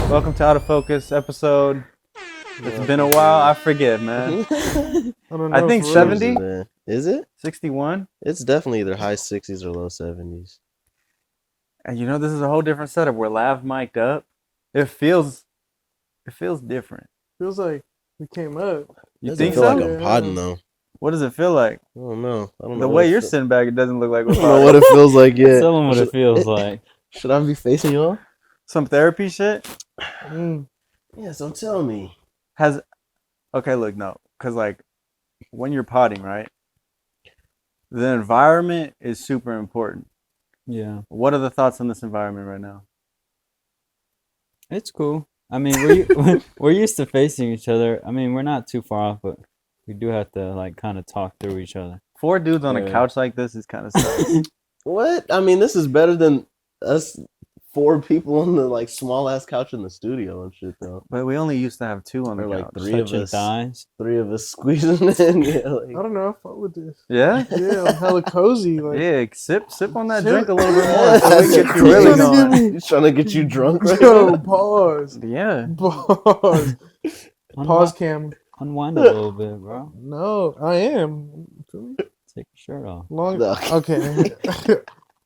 Welcome to Out of Focus episode. It's been a while. I forget, man. I think 70. Is it? 61. It's definitely either high 60s or low 70s. And you know, this is a whole different setup. We're lav mic'd up. It feels different. Feels like we came up. You Doesn't think feel so? like I'm podding though. What does it feel like? I don't know. The way you're sitting back, it doesn't look like I we're don't know what it feels like yet. Tell them what it feels like. Should I be facing y'all? Some therapy shit. Yeah, so tell me. Okay, look, no. Because, like, when you're potting, right, the environment is super important. Yeah. What are the thoughts on this environment right now? It's cool. I mean, we're used to facing each other. I mean, we're not too far off, but we do have to, like, kind of talk through each other. 4 dudes on a couch like this is kind of sucks. What? I mean, this is better than us 4 people on the like small ass couch in the studio and shit though. But we only used to have 2 on the Or like couch. 3 of Touching us. thighs. 3 of us squeezing in. Yeah, like, I don't know. I fuck with this. Yeah? Yeah, I'm hella cozy. Like, Yeah, sip on that Sip. drink a little bit more so we That's get you really trying to get going. me- he's trying to get you drunk right yo, now. pause. Yeah. Pause. Pause cam. Unwind a little bit, bro. No, I am. Take your shirt off. Long. No. Okay.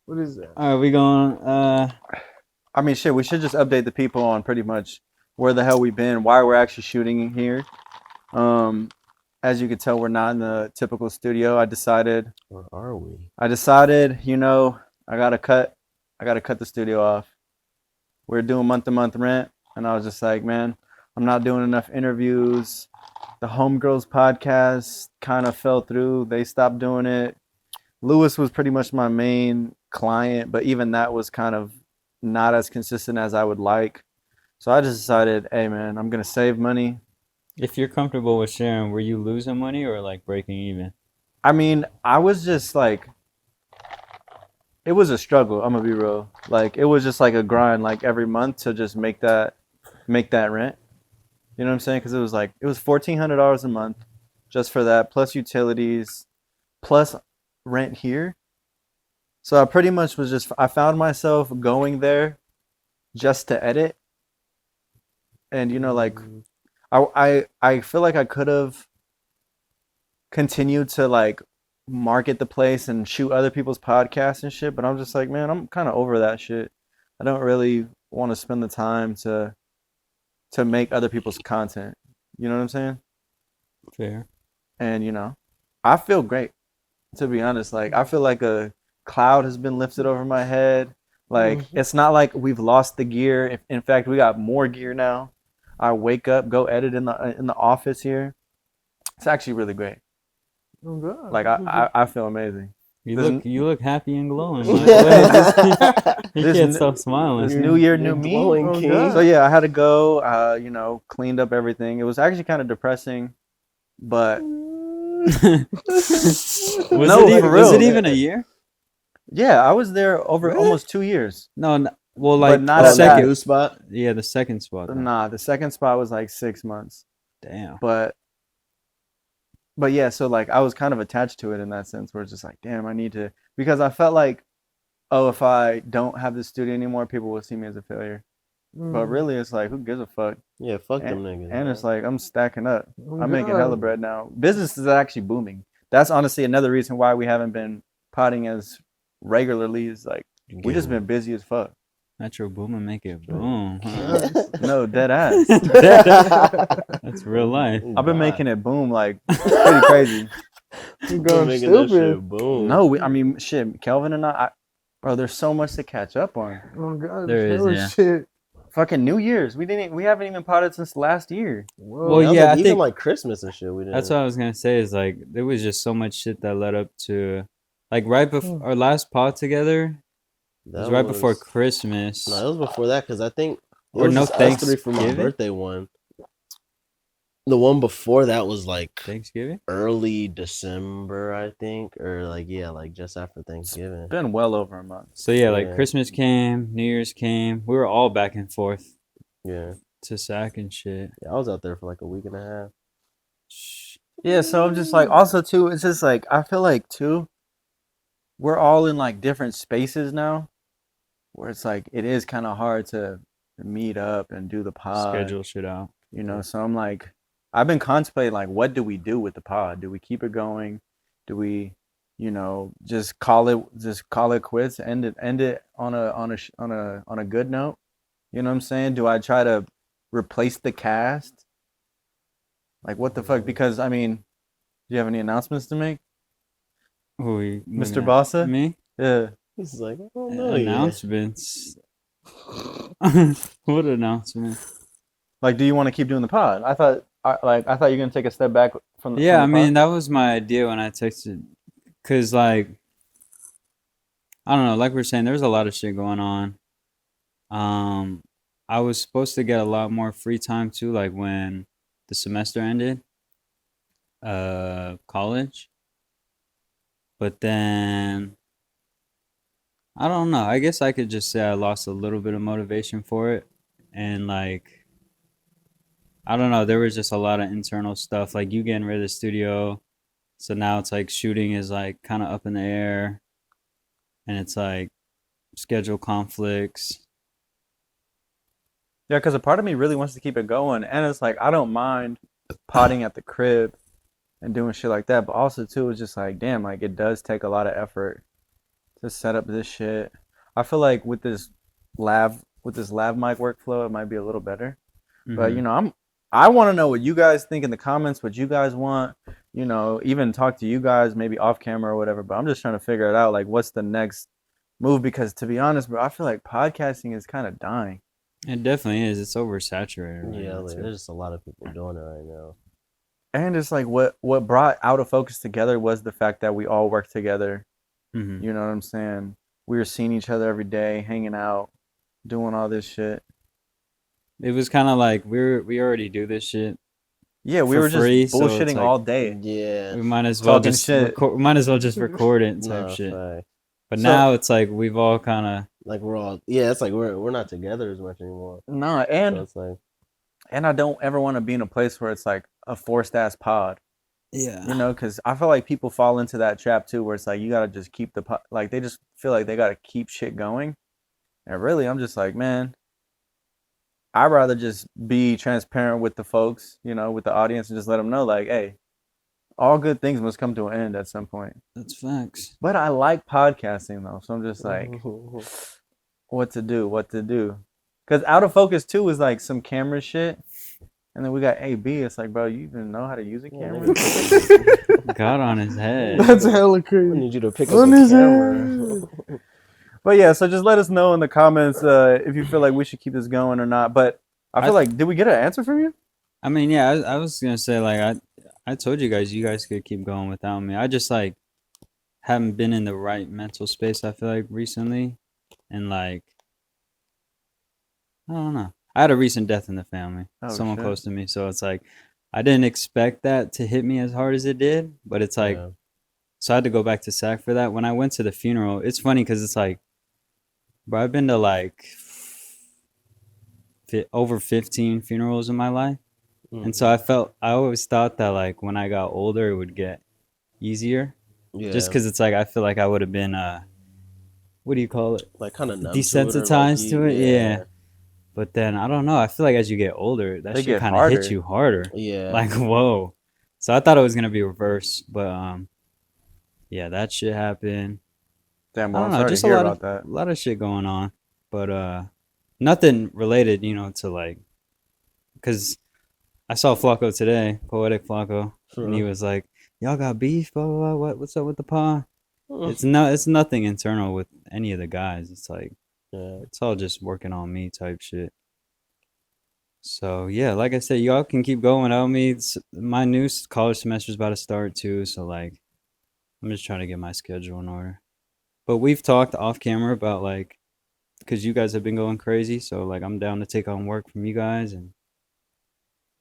What is that? All right, we going. I mean, shit, we should just update the people on pretty much where the hell we've been, why we're actually shooting here. As you can tell, we're not in the typical studio. I decided, Where are we? you know, I gotta cut the studio off. We're doing month-to-month rent, and I was just like, man, I'm not doing enough interviews. The Homegirls podcast kind of fell through. They stopped doing it. Lewis was pretty much my main client, but even that was kind of not as consistent as I would like. So I just decided, hey man, I'm gonna save money. if you're comfortable with sharing, were you losing money or like breaking even? I mean, I was just like, it was a struggle. I'm gonna be real. Like it was just like a grind, like every month to just make that rent. You know what I'm saying? Because it was $1,400 a month just for that, plus utilities, plus rent here. So I pretty much I found myself going there just to edit. And you know, like I feel like I could have continued to like market the place and shoot other people's podcasts and shit, but I'm just like, man, I'm kind of over that shit. I don't really want to spend the time to make other people's content. You know what I'm saying? Fair. And you know, I feel great, to be honest. Like I feel like a cloud has been lifted over my head. Like it's not like we've lost the gear. In fact, we got more gear now. I wake up, go edit in the office here. It's actually really great. Oh, God. Like I feel amazing. You look happy and glowing. Yeah. You This can't n- stop smiling. This new year, new You're me. glowing, Oh, king. God. So yeah, I had to go. You know, cleaned up everything. It was actually kind of depressing, but Was No, it, for was real. it even a year? yeah, I was there over Really? almost 2 years. No, well, But like not the at that. second. New spot. Yeah, the second spot. though. Nah, the second spot was like 6 months. Damn. But yeah, so like I was kind of attached to it in that sense, where it's just like, damn, I need to, because I felt like, oh, if I don't have this studio anymore, people will see me as a failure. But really, it's like, who gives a fuck? Yeah, fuck them niggas. And it's like, I'm stacking up. Oh, I'm making God. hella bread now. Business is actually booming. That's honestly another reason why we haven't been potting as regularly. Is like we just been busy as fuck. Metro boom and make it boom. Huh? No, dead ass. That's real life. I've been making it boom like pretty crazy. You going making that shit stupid. boom. No, I mean shit. Kelvin and bro, there's so much to catch up on. Oh, God. There is, hella yeah. shit. Fucking New Year's. We haven't even potted since last year. Whoa. Well, That was yeah, like, I even think- like Christmas and shit. We didn't. That's what I was gonna say. Is like there was just so much shit that led up to, like right before our last pod together. It was right before Christmas. No, it was before that because I think it Or was no just us 3 for my Thanksgiving? birthday one. The one before that was like Thanksgiving. early December, I think, or like like just after Thanksgiving. It's been well over a month. So yeah, like Yeah. Christmas came, New Year's came. We were all back and forth Yeah. to Sac and shit. I was out there for like a week and a half. Yeah, so I'm just like, also too, it's just like, I feel like too, we're all in like different spaces now, where it's like, it is kind of hard to meet up and do the pod. Schedule shit out. You know, so I'm like, I've been contemplating like, what do we do with the pod? Do we keep it going? Do we, you know, just call it quits? End it on a good note. You know what I'm saying? Do I try to replace the cast? Like, what the fuck? Because I mean, do you have any announcements to make, Who you Mr. looking at? Basa? Me? Yeah. He's like, I don't know yet. Announcements. What announcement? Like, do you want to keep doing the pod? I thought you're gonna take a step back from the Yeah, I pod. mean that was my idea when I texted, cause like I don't know, like we are saying, there's a lot of shit going on. I was supposed to get a lot more free time too, like when the semester ended, college. But then I don't know. I guess I could just say I lost a little bit of motivation for it, and like I don't know, there was just a lot of internal stuff, like you getting rid of the studio, so now it's like shooting is like kind of up in the air, and it's like schedule conflicts. Yeah, because a part of me really wants to keep it going, and it's like I don't mind potting at the crib and doing shit like that, but also too, it's just like damn, like it does take a lot of effort to set up this shit. I feel like with this lav mic workflow, it might be a little better. But you Mhm. know, I want to know what you guys think in the comments, what you guys want. You know, even talk to you guys maybe off camera or whatever. But I'm just trying to figure it out, like what's the next move? Because to be honest, bro, I feel like podcasting is kind of dying. It definitely is. It's oversaturated right Yeah, now like, too. there's just a lot of people doing it right now. And it's like what brought Out of Focus together was the fact that we all work together. Mhm. You know what I'm saying? We were seeing each other every day, hanging out, doing all this shit. It was kind of like we already do this shit Yeah, we for were just free, so it's bullshitting like all day, Yeah. we might as well talking just shit. record. Might as well just record it type No, shit. fact. But So- now it's like we've all kind of Like we're all, yeah, it's like we're not together as much anymore. Nah, So and it's like, I don't ever want to be in a place where it's like a forced ass pod. yeah. You know, because I feel like people fall into that trap too, where it's like you gotta just keep the like they just feel like they gotta keep shit going. And really, I'm just like, man, I'd rather just be transparent with the folks, you know, with the audience, and just let them know, like, hey, all good things must come to an end at some point. That's facts. But I like podcasting though, so I'm just like, what to do? Because Out of Focus too is like some camera shit. And then we got AB. It's like, bro, you even know how to use a camera? Got on his head. That's hella I crazy. need you to pick up On the his camera. head. But yeah, so just let us know in the comments if you feel like we should keep this going or not. But I feel like, did we get an answer from you? I mean, yeah, I was gonna say like I told you guys could keep going without me. I just like haven't been in the right mental space. I feel like recently, and like I don't know. I had a recent death in the family, Oh, someone shit. close to me, so it's like I didn't expect that to hit me as hard as it did. But it's like Yeah. so I had to go back to SAC for that. When I went to the funeral, it's funny because it's like, bro, I've been to like over 15 funerals in my life. And so I always thought that like when I got older, it would get easier. Yeah. Just because it's like I feel like I would have been, what do you call it? like kind of Desensitized to it. Yeah. But then I don't know. I feel like as you get older, that They shit get kind of harder. hits you harder. Yeah. Like, whoa. So I thought it was going to be reversed. But yeah, that shit happened. Damn, I well, don't I'm know. sorry Just to a hear lot about of, that. a lot of shit going on. But nothing related, you know, to like, because I saw Flacco today, Poetic Flacco, and he was like, "Y'all got beef, blah blah blah. What's up with the pod?" It's nothing internal with any of the guys. It's like Yeah. it's all just working on me type shit. So yeah, like I said, y'all can keep going without me. My new college semester is about to start too, so like I'm just trying to get my schedule in order. But we've talked off camera about like, because you guys have been going crazy, so like I'm down to take on work from you guys, and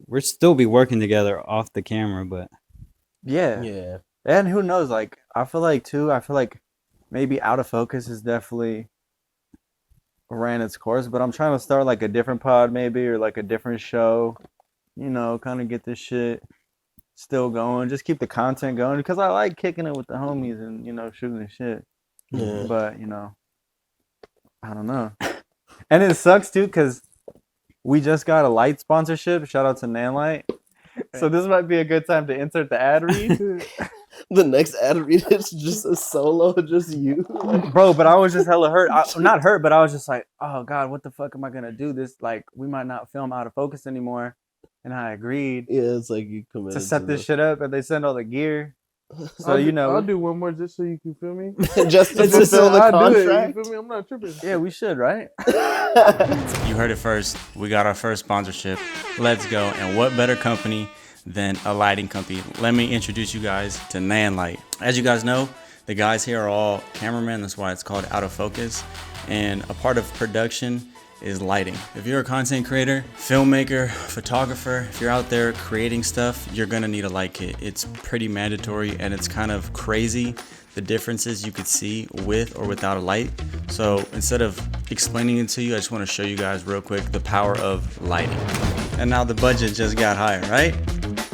we'll still be working together off the camera, but Yeah. Yeah. And who knows? Like, I feel like maybe Out of Focus is definitely ran its course, but I'm trying to start like a different pod maybe or like a different show, you know, kind of get this shit still going. Just keep the content going because I like kicking it with the homies and, you know, shooting the shit. Yeah. But, you know, I don't know. And it sucks too because we just got a light sponsorship. Shout out to Nanlite. So this might be a good time to insert the ad read. The next ad read is just a solo, just you. Like, Bro, but I was just hella hurt. Not hurt, but I was just like, oh God, what the fuck am I gonna do? This, like, we might not film out of focus anymore. And I agreed yeah, it's like you committed to set this shit up, and they send all the gear. So I'll do one more just so you can feel me. just to It's just fulfill the I'll do it, contract. you feel me? I'm not tripping. Yeah, we should, right? You heard it first. We got our first sponsorship. Let's go. And what better company than a lighting company? Let me introduce you guys to Nanlite. As you guys know, the guys here are all cameramen. That's why it's called Out of Focus. And a part of production is lighting. If you're a content creator, filmmaker, photographer, if you're out there creating stuff, you're gonna need a light kit. It's pretty mandatory, and it's kind of crazy the differences you could see with or without a light. So instead of explaining it to you, I just want to show you guys real quick the power of lighting. And now the budget just got higher, right?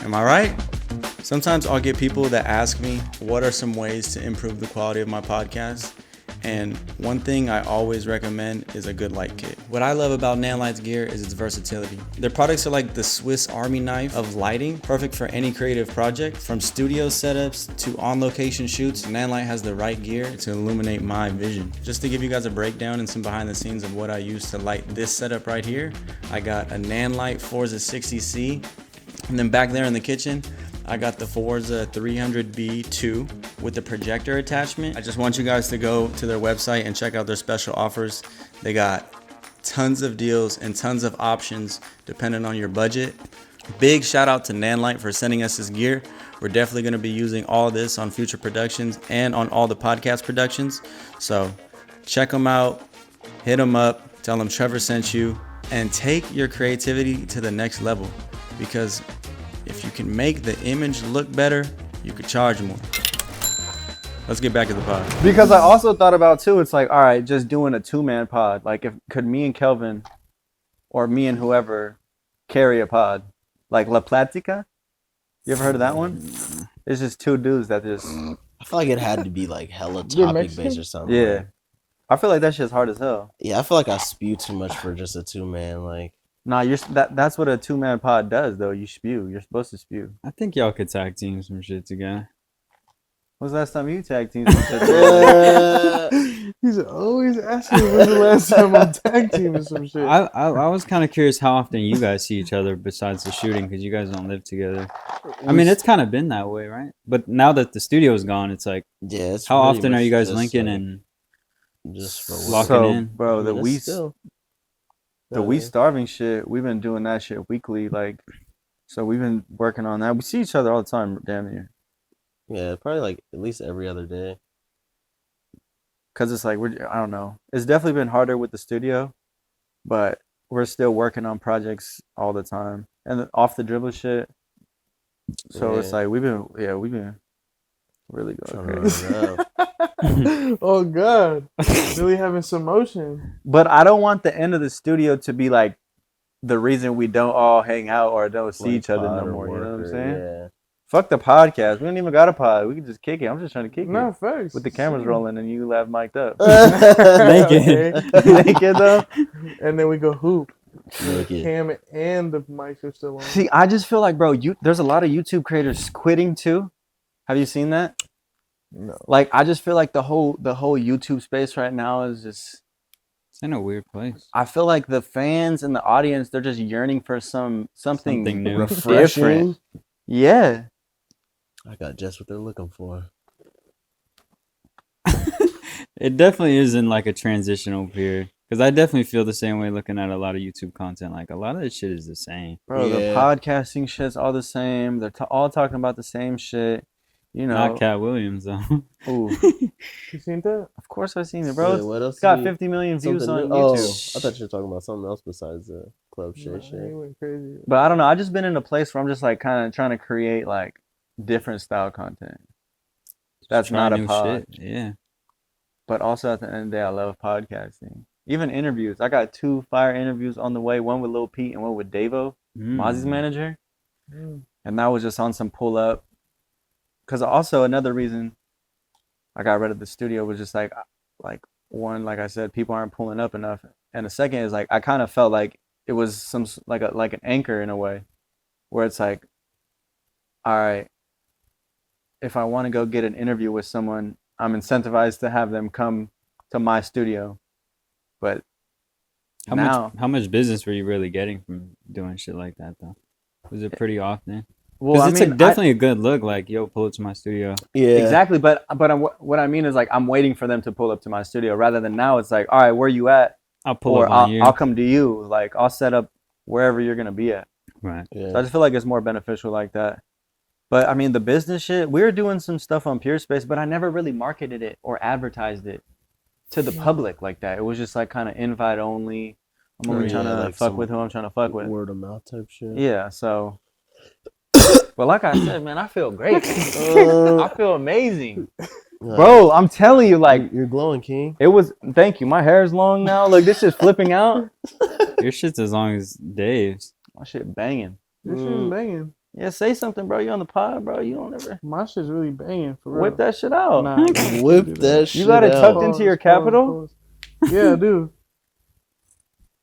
Am I right? Sometimes I'll get people that ask me, what are some ways to improve the quality of my podcast? And one thing I always recommend is a good light kit. What I love about Nanlite's gear is its versatility. Their products are like the Swiss Army knife of lighting, perfect for any creative project. From studio setups to on-location shoots, Nanlite has the right gear to illuminate my vision. Just to give you guys a breakdown and some behind the scenes of what I use to light this setup right here, I got a Nanlite Forza 60C, and then back there in the kitchen, I got the Forza 300B2 with the projector attachment. I just want you guys to go to their website and check out their special offers. They got tons of deals and tons of options depending on your budget. Big shout out to Nanlite for sending us this gear. We're definitely going to be using all this on future productions and on all the podcast productions. So check them out, hit them up, tell them Trevor sent you, and take your creativity to the next level, because if you can make the image look better, you could charge more. Let's get back to the pod. Because I also thought about too, it's like, all right, just doing a 2-man pod. Like, if could me and Kelvin, or me and whoever, carry a pod? Like La Platica? You ever heard of that one? It's just two dudes that just, I feel like it had to be like hella You're topic Mexican? based or something. yeah. I feel like that shit's hard as hell. Yeah, I feel like I spew too much for just a 2-man. Like, Nah, that's what a 2-man pod does, though. You spew. You're supposed to spew. I think y'all could tag team some shit together. When's the last time you tag teamed some shit together? He's always asking when's the last time I'm tag teaming some shit. I was kind of curious how often you guys see each other besides the shooting, because you guys don't live together. I mean, it's kind of been that way, right? But now that the studio's gone, it's like, yeah, it's how pretty often are much you guys just, linking like, and just for locking So, in? bro, the I mean, we it's still- the starving shit, we've been doing that shit weekly, like, so we've been working on that. We see each other all the time, damn near. Yeah, probably like at least every other day. Cause it's like, I don't know. It's definitely been harder with the studio, but we're still working on projects all the time and off the dribble shit. So it's Yeah. like we've been really going Trying to crazy. run it up. Oh God, really having some motion. But I don't want the end of the studio to be like the reason we don't all hang out or don't see Like each other pod no or more. You know what I'm work or- saying? Yeah. Fuck the podcast. We don't even got a pod. We can just kick it. I'm just trying to kick No it facts. with the cameras rolling and you laugh mic'd up. Naked. Naked though. And then we go hoop. Naked. Cam and the mics are still on. See, I just feel like, bro, there's a lot of YouTube creators quitting too. Have you seen that? No. Like, I just feel like the whole YouTube space right now is just. It's in a weird place. I feel like the fans and the audience, they're just yearning for something Something new. different. Yeah. I got just what they're looking for. It definitely is in like a transitional period, because I definitely feel the same way looking at a lot of YouTube content. Like, a lot of this shit is the same. Bro, the Yeah. podcasting shit's all the same. They're all talking about the same shit. You know. Not Cat Williams though. Ooh, You seen that? of course I've seen it, bro. Wait, what else? It's got did he- 50 million views something on new? YouTube. Oh, I thought you were talking about something else besides the club shit. Nah, he shit. went crazy. But I don't know. I just been in a place where I'm just like kind of trying to create like different style content. That's Try not a new pod. shit. Yeah. But also at the end of the day, I love podcasting. Even interviews. I got 2 fire interviews on the way. One with Lil Pete and one with Davo, Mozzie's manager. Mm. And that was just on some pull up. Because also another reason I got rid of the studio was just like one, like I said, people aren't pulling up enough. And the second is like, I kind of felt like it was like an anchor in a way, where it's like, all right, if I want to go get an interview with someone, I'm incentivized to have them come to my studio. But How much business were you really getting from doing shit like that though? Was it pretty often? well, Because I it's mean, definitely a good look. Like, yo, pull it to my studio. Yeah. exactly. But what I mean is like I'm waiting for them to pull up to my studio rather than now. It's like, all right, where you at? I'll pull Or up on you. I'll come to you. Like I'll set up wherever you're gonna be at. Right. Yeah. So I just feel like it's more beneficial like that. But I mean, the business shit, we were doing some stuff on Pure Space, but I never really marketed it or advertised it to the public like that. It was just like kind of invite only. I'm only trying to like fuck some with who I'm trying to fuck with. Word of mouth type shit. Yeah, so. But like I said, man, I feel great. I feel amazing. Bro, I'm telling you, like, you're glowing, King. it was, thank you. My hair's long now. Look, this shit's flipping out. Your shit's as long as Dave's. My shit banging. This shit's banging. Yeah, say something, bro. You on the pod, bro. You don't ever My shit's really banging for real. whip that shit out. Nah, Whip that shit You got it out. tucked into your capital? Yeah, dude.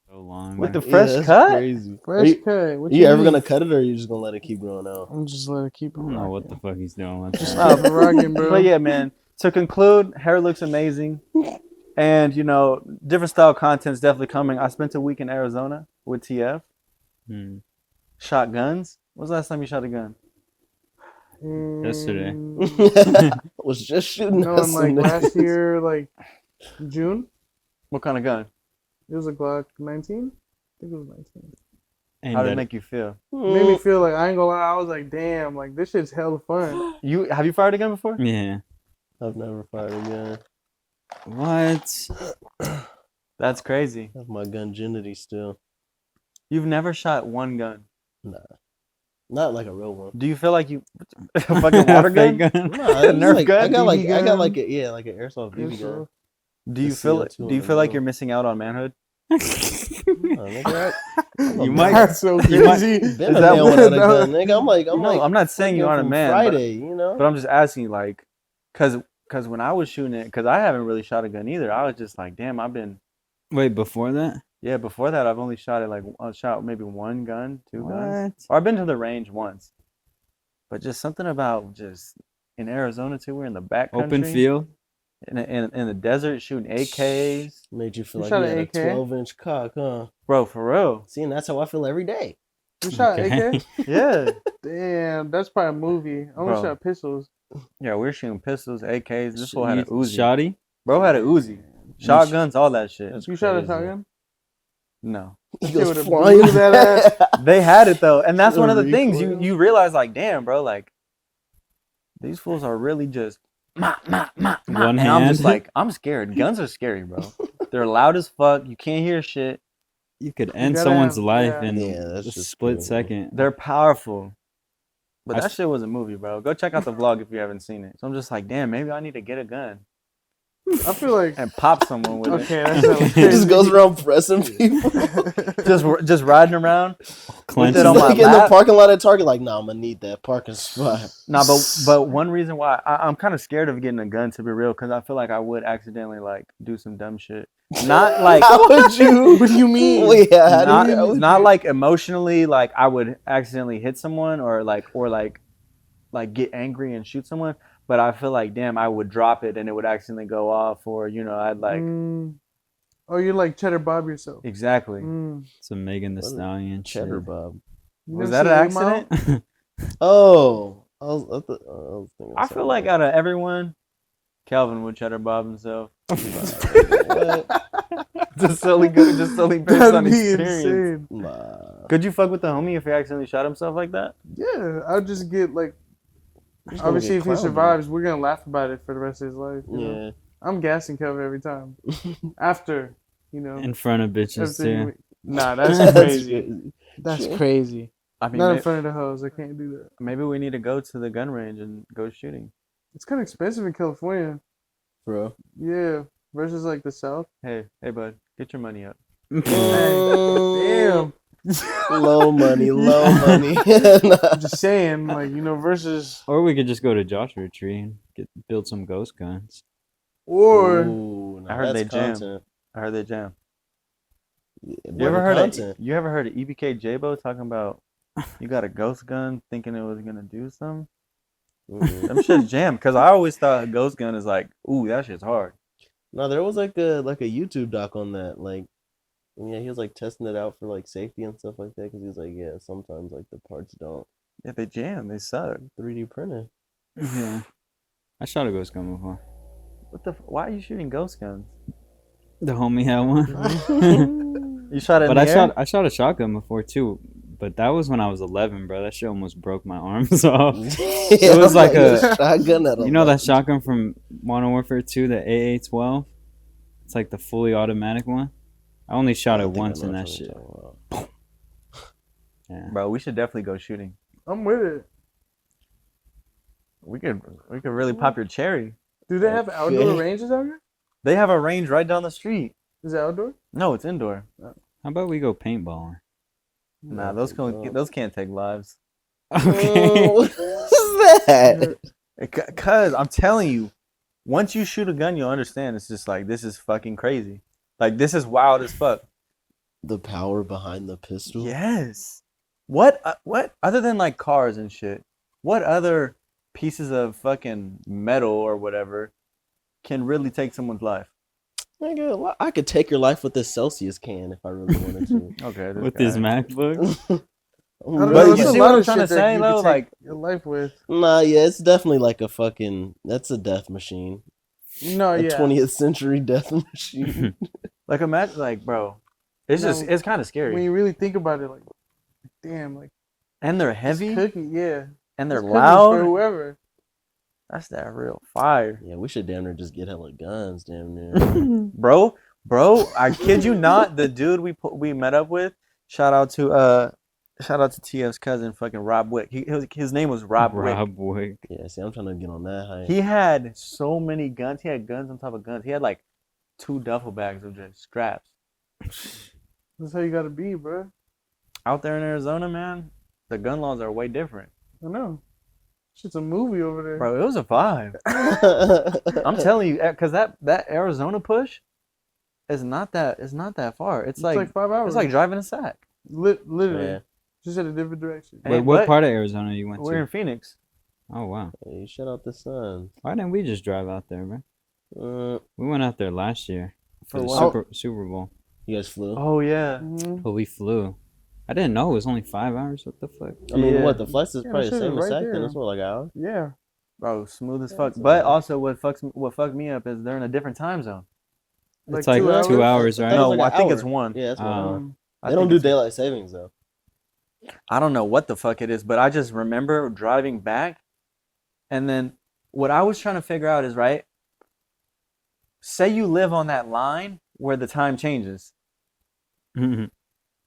So long. With the Yeah, fresh that's cut? Crazy. Fresh you, cut. What you ever mean? gonna cut it, or are you just gonna let it keep growing out? I'm just letting it keep it I don't know what rocking. the fuck he's doing with Just that. keep it rocking, bro. But yeah, man. To conclude, hair looks amazing. And, you know, different style content's definitely coming. I spent a week in Arizona with TF. Hmm. Shot guns. When's the last time you shot a gun? Yesterday. Was just shooting. No, at in like some last niggas. year, like June, What kind of gun? it was a Glock 19. I think it was 19. Aimed How did at it make you feel? Made me feel like, I ain't gonna lie, I was like, damn, like this shit's hella fun. Have you fired a gun before? Yeah. I've never fired a gun. What? That's crazy. I have my gunginity still. You've never shot one gun. Nah, not like a real one. Do you feel like you a fucking water gun? Fake gun? Nah, it's Nerf like, gun, I got like BB I got gun. like a like an airsoft BB gun. Do you The feel CO2 do you on feel the like middle. you're missing out on manhood? Oh, nigga, You might. That's so You might- crazy. been Is a that man what- without a gun, nigga. I'm like No, I'm not saying you fucking aren't a from man, Friday, you know. but I'm just asking you, like, cause when I was shooting it, cause I haven't really shot a gun either. I was just like, damn, Wait, before that? yeah. Before that, I've only shot it like I shot maybe one gun, two guns, What? or I've been to the range once. But just something about just in Arizona too. We're in the back country, Open field? in the desert shooting AKs, Made you feel You like shot you an had a AK? 12-inch cock, huh? bro. For real, See, and that's how I feel every day. You shot Okay. AK? yeah, Damn, that's probably a movie. I only Bro. shot pistols. yeah. We're shooting pistols, AKs. This fool had an You Uzi. Shotty? Bro had an Uzi, shotguns, all that shit. That's You shot a crazy. shotgun? No, He Shit goes would've flying. blew that ass. they had it though, and that's one of the Recoil. things you realize. Like, damn, bro, like these fools are really just One and I'm just hand? like, I'm scared. Guns are scary, bro. They're loud as fuck. You can't hear shit. You could end gotta someone's have- life yeah. in Yeah, that's a just split crazy. second. They're powerful. But I that s- shit was a movie, bro. Go check out the vlog if you haven't seen it. So I'm just like, damn, maybe I need to get a gun I feel like, and pop someone with okay, it. that's hella He crazy. just goes around pressing people. Just riding around. Clench it He's on my like in the lap. parking lot at Target, like, nah, I'm gonna need that parking spot. Nah, but one reason why I'm kind of scared of getting a gun, to be real, because I feel like I would accidentally like do some dumb shit. Not like How would you? What do you mean? Well, yeah, how do you- how would not you- like emotionally, like I would accidentally hit someone or like get angry and shoot someone. But I feel like, damn, I would drop it and it would accidentally go off, or I'd like Oh, you're like Cheddar Bob yourself. exactly. Mm. Some Megan the What a Stallion Cheddar shit. Bob. You Was never that an seen 8 Mile? accident? Oh, I was thinking I feel like out of everyone, Kelvin would cheddar bob himself. what? just solely based That'd on be experience. insane. Nah. Could you fuck with the homie if he accidentally shot himself like that? Yeah, I'll just get like, He's gonna obviously get if he clowned, survives, we're gonna laugh about it for the rest of his life. You man. know? I'm gassing Kelvin every time. After, In front of bitches everything too. Nah, that's Yeah. crazy. That's Shit. crazy. I mean, Not in front of the hoes. I can't do that. maybe we need to go to the gun range and go shooting. It's kind of expensive in California. Bro. Yeah, versus like the South. Hey, bud, get your money up. Damn. Low money, low money. I'm just saying, like, versus Or we could just go to Joshua Tree and build some ghost guns. or Ooh, I heard that's they jam. content. I heard they jam. You ever heard of EBK J-Bo talking about you got a ghost gun thinking it was gonna do something? Them shit's jammed because I always thought a ghost gun is like, ooh, that shit's hard. No, there was like a YouTube doc on that. Like, yeah, he was like testing it out for like safety and stuff like that. Because he was like, yeah, sometimes like the parts don't. Yeah, they jam. They suck. 3D printed. Yeah. I shot a ghost gun before. Why are you shooting ghost guns? The homie had one. You shot it. But in the air? I shot a shotgun before too. But that was when I was 11, bro. That shit almost broke my arms off. It was like a shotgun at you know that shotgun from Modern Warfare 2, the AA-12? It's like the fully automatic one. I only shot it once in that shit. Yeah. Bro, we should definitely go shooting. I'm with it. We could really pop your cherry. Do they have outdoor ranges out here? They have a range right down the street. Is it outdoor? No, it's indoor. How about we go paintballing? Nah, those can't take lives. Okay. What is that? Cause I'm telling you, once you shoot a gun, you'll understand. It's just like, this is fucking crazy. Like, this is wild as fuck. The power behind the pistol. Yes. What other than like cars and shit? What other pieces of fucking metal or whatever can really take someone's life? Nigga, I could take your life with this Celsius can if I really wanted to. Okay. With this MacBook? I don't know, But there's you a see lot what I'm of trying to shit that say, you though? could take Like, your life with. Nah, yeah, it's definitely like that's a death machine. No, A yeah. 20th century death machine. like imagine, like, bro, it's kind of scary. When you really think about it, like, damn, like, And they're it's heavy, cookie, yeah. and they're It's cookies loud. for whoever. That's that real fire, Yeah, we should damn near just get hella guns, damn near. bro. I kid you not. The dude we met up with. Shout out to TF's cousin, fucking Rob Wick. His name was Rob Wick. Yeah, see, I'm trying to get on that hype. He had so many guns. He had guns on top of guns. He had like 2 duffel bags of just scraps. That's how you gotta be, bro. Out there in Arizona, man, the gun laws are way different. I know. Shit's a movie over there. Bro, it was a vibe. I'm telling you, because that Arizona push is not that far. It's like 5 hours. it's like driving a sack. Literally. Yeah. Just at a different direction. Hey, Wait, what part of Arizona you went We're to? in Phoenix. Oh, wow. Hey, you shut out the sun. Why didn't we just drive out there, bro? We went out there last year for the what? Super Bowl. You guys flew? Oh yeah. Mhm. But we flew. I didn't know it was only 5 hours. What the fuck? I mean, Yeah. what, the flights is Yeah, probably that the shit same is as right SAC, then there. it's what, like an hour? Yeah. Bro, smooth as Yeah, fuck. it's But alright. also what fucked me up is they're in a different time zone. It's like 2 2 hours? hours, right? No, like an I think hour. it's 1. Yeah, that's 1 hour. I They don't think do it's- daylight savings, though. I don't know what the fuck it is, but I just remember driving back, and then what I was trying to figure out is, right, say you live on that line where the time changes.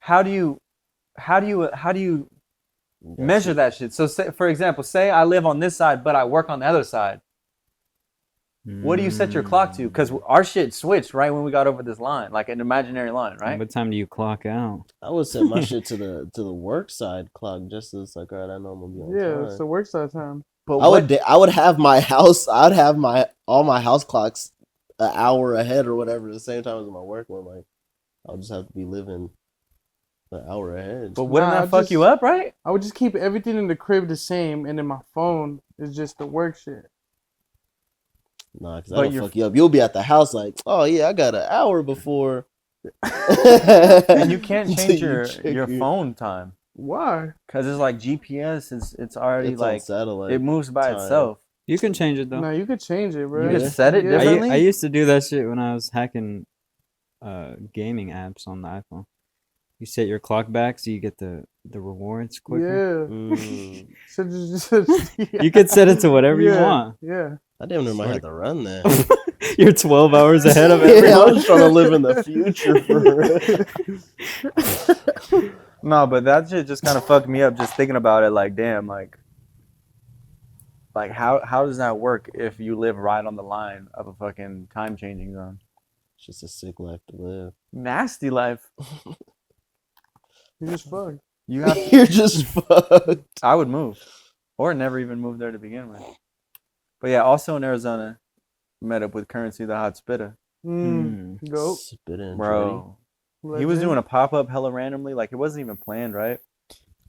How do you measure that shit? So say, for example, say I live on this side, but I work on the other side. What do you set your clock to? Because our shit switched right when we got over this line, like an imaginary line, right? What time do you clock out? I would set my shit to the work side clock just as like, all right, I know I'm gonna be on Yeah, time. it's the work side time. But I would have my house. I'd have all my house clocks an hour ahead or whatever at the same time as my work one. Like, I'll just have to be living an hour ahead. But wouldn't Nah, that fuck just- you up, right? I would just keep everything in the crib the same, and then my phone is just the work shit. Nah, because But that'll you're- fuck you up. You'll be at the house like, oh yeah, I got an hour before. And you can't Until change you your check phone time Why? because it's like GPS. It's already It's on like satellite. it moves by time. itself. You can change it though. No, you could change it, bro. You Yeah. just set it Yeah. differently. I used to do that shit when I was hacking gaming apps on the iPhone. You set your clock back so you get the rewards quicker. Yeah. Mm. So just You could set it to whatever you Yeah. want. Yeah. I damn near might have to run that. You're 12 hours ahead of Yeah, everyone. I'm just trying to live in the future for No, but that shit just kind of fucked me up just thinking about it. Like, damn, like how does that work if you live right on the line of a fucking time changing zone? It's just a sick life to live. Nasty life. You just fucked. You have. You're just fucked. I would move, or never even move there to begin with. But yeah, also in Arizona, met up with Currensy, the hot spitter. Go. Spit in, Bro, He was doing a pop-up hella randomly. Like, it wasn't even planned, right?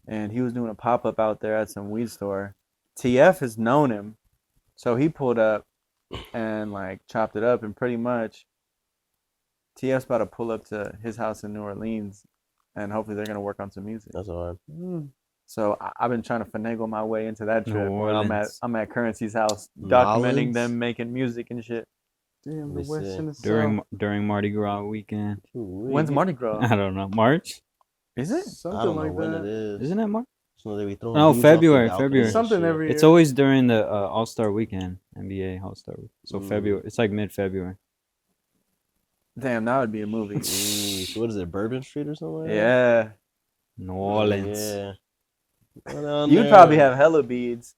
And he was doing a pop-up out there at some weed store. TF has known him. So he pulled up and, like, chopped it up. And pretty much, TF's about to pull up to his house in New Orleans. And hopefully they're going to work on some music. That's hard. So I've been trying to finagle my way into that New trip. Where Orleans. I'm at Currency's house, documenting Nolans? them making music and shit. Damn, the Let me West see. and the South. During Mardi Gras weekend. When's Mardi Gras? I don't know. March? Is it? I Something don't know like when that. it is. Isn't it March? So they be throwing No, leaves off the February, balcony February. and Something shit. every year. It's always during the All-Star weekend, NBA All-Star weekend. So February. It's like mid-February. Damn, that would be a movie. Jeez, what is it, Bourbon Street or something like that? Yeah. New Orleans. Yeah. Go down You'd there. probably have hella beads.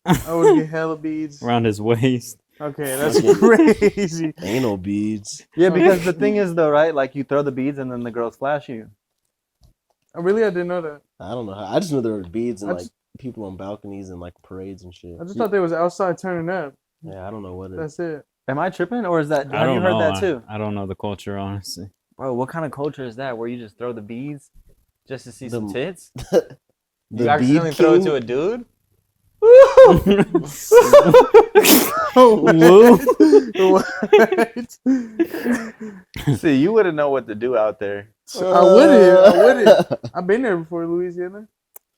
I would get hella beads. Around his waist. Okay, that's crazy. anal beads. Yeah, because the thing is though, right? Like you throw the beads and then the girls flash you. Really, I didn't know that. I don't know. I just knew there were beads and I like just- people on balconies and like parades and shit. I just thought they was outside turning up. Yeah, I don't know what it is. That's it. Am I tripping or is that? I Have don't you heard know. that too? I don't know the culture, honestly. Bro, what kind of culture is that? Where you just throw the beads just to see some The- tits? The You accidentally bead throw it king? to a dude? What? See, you wouldn't know what to do out there. I wouldn't. I've been there before, Louisiana.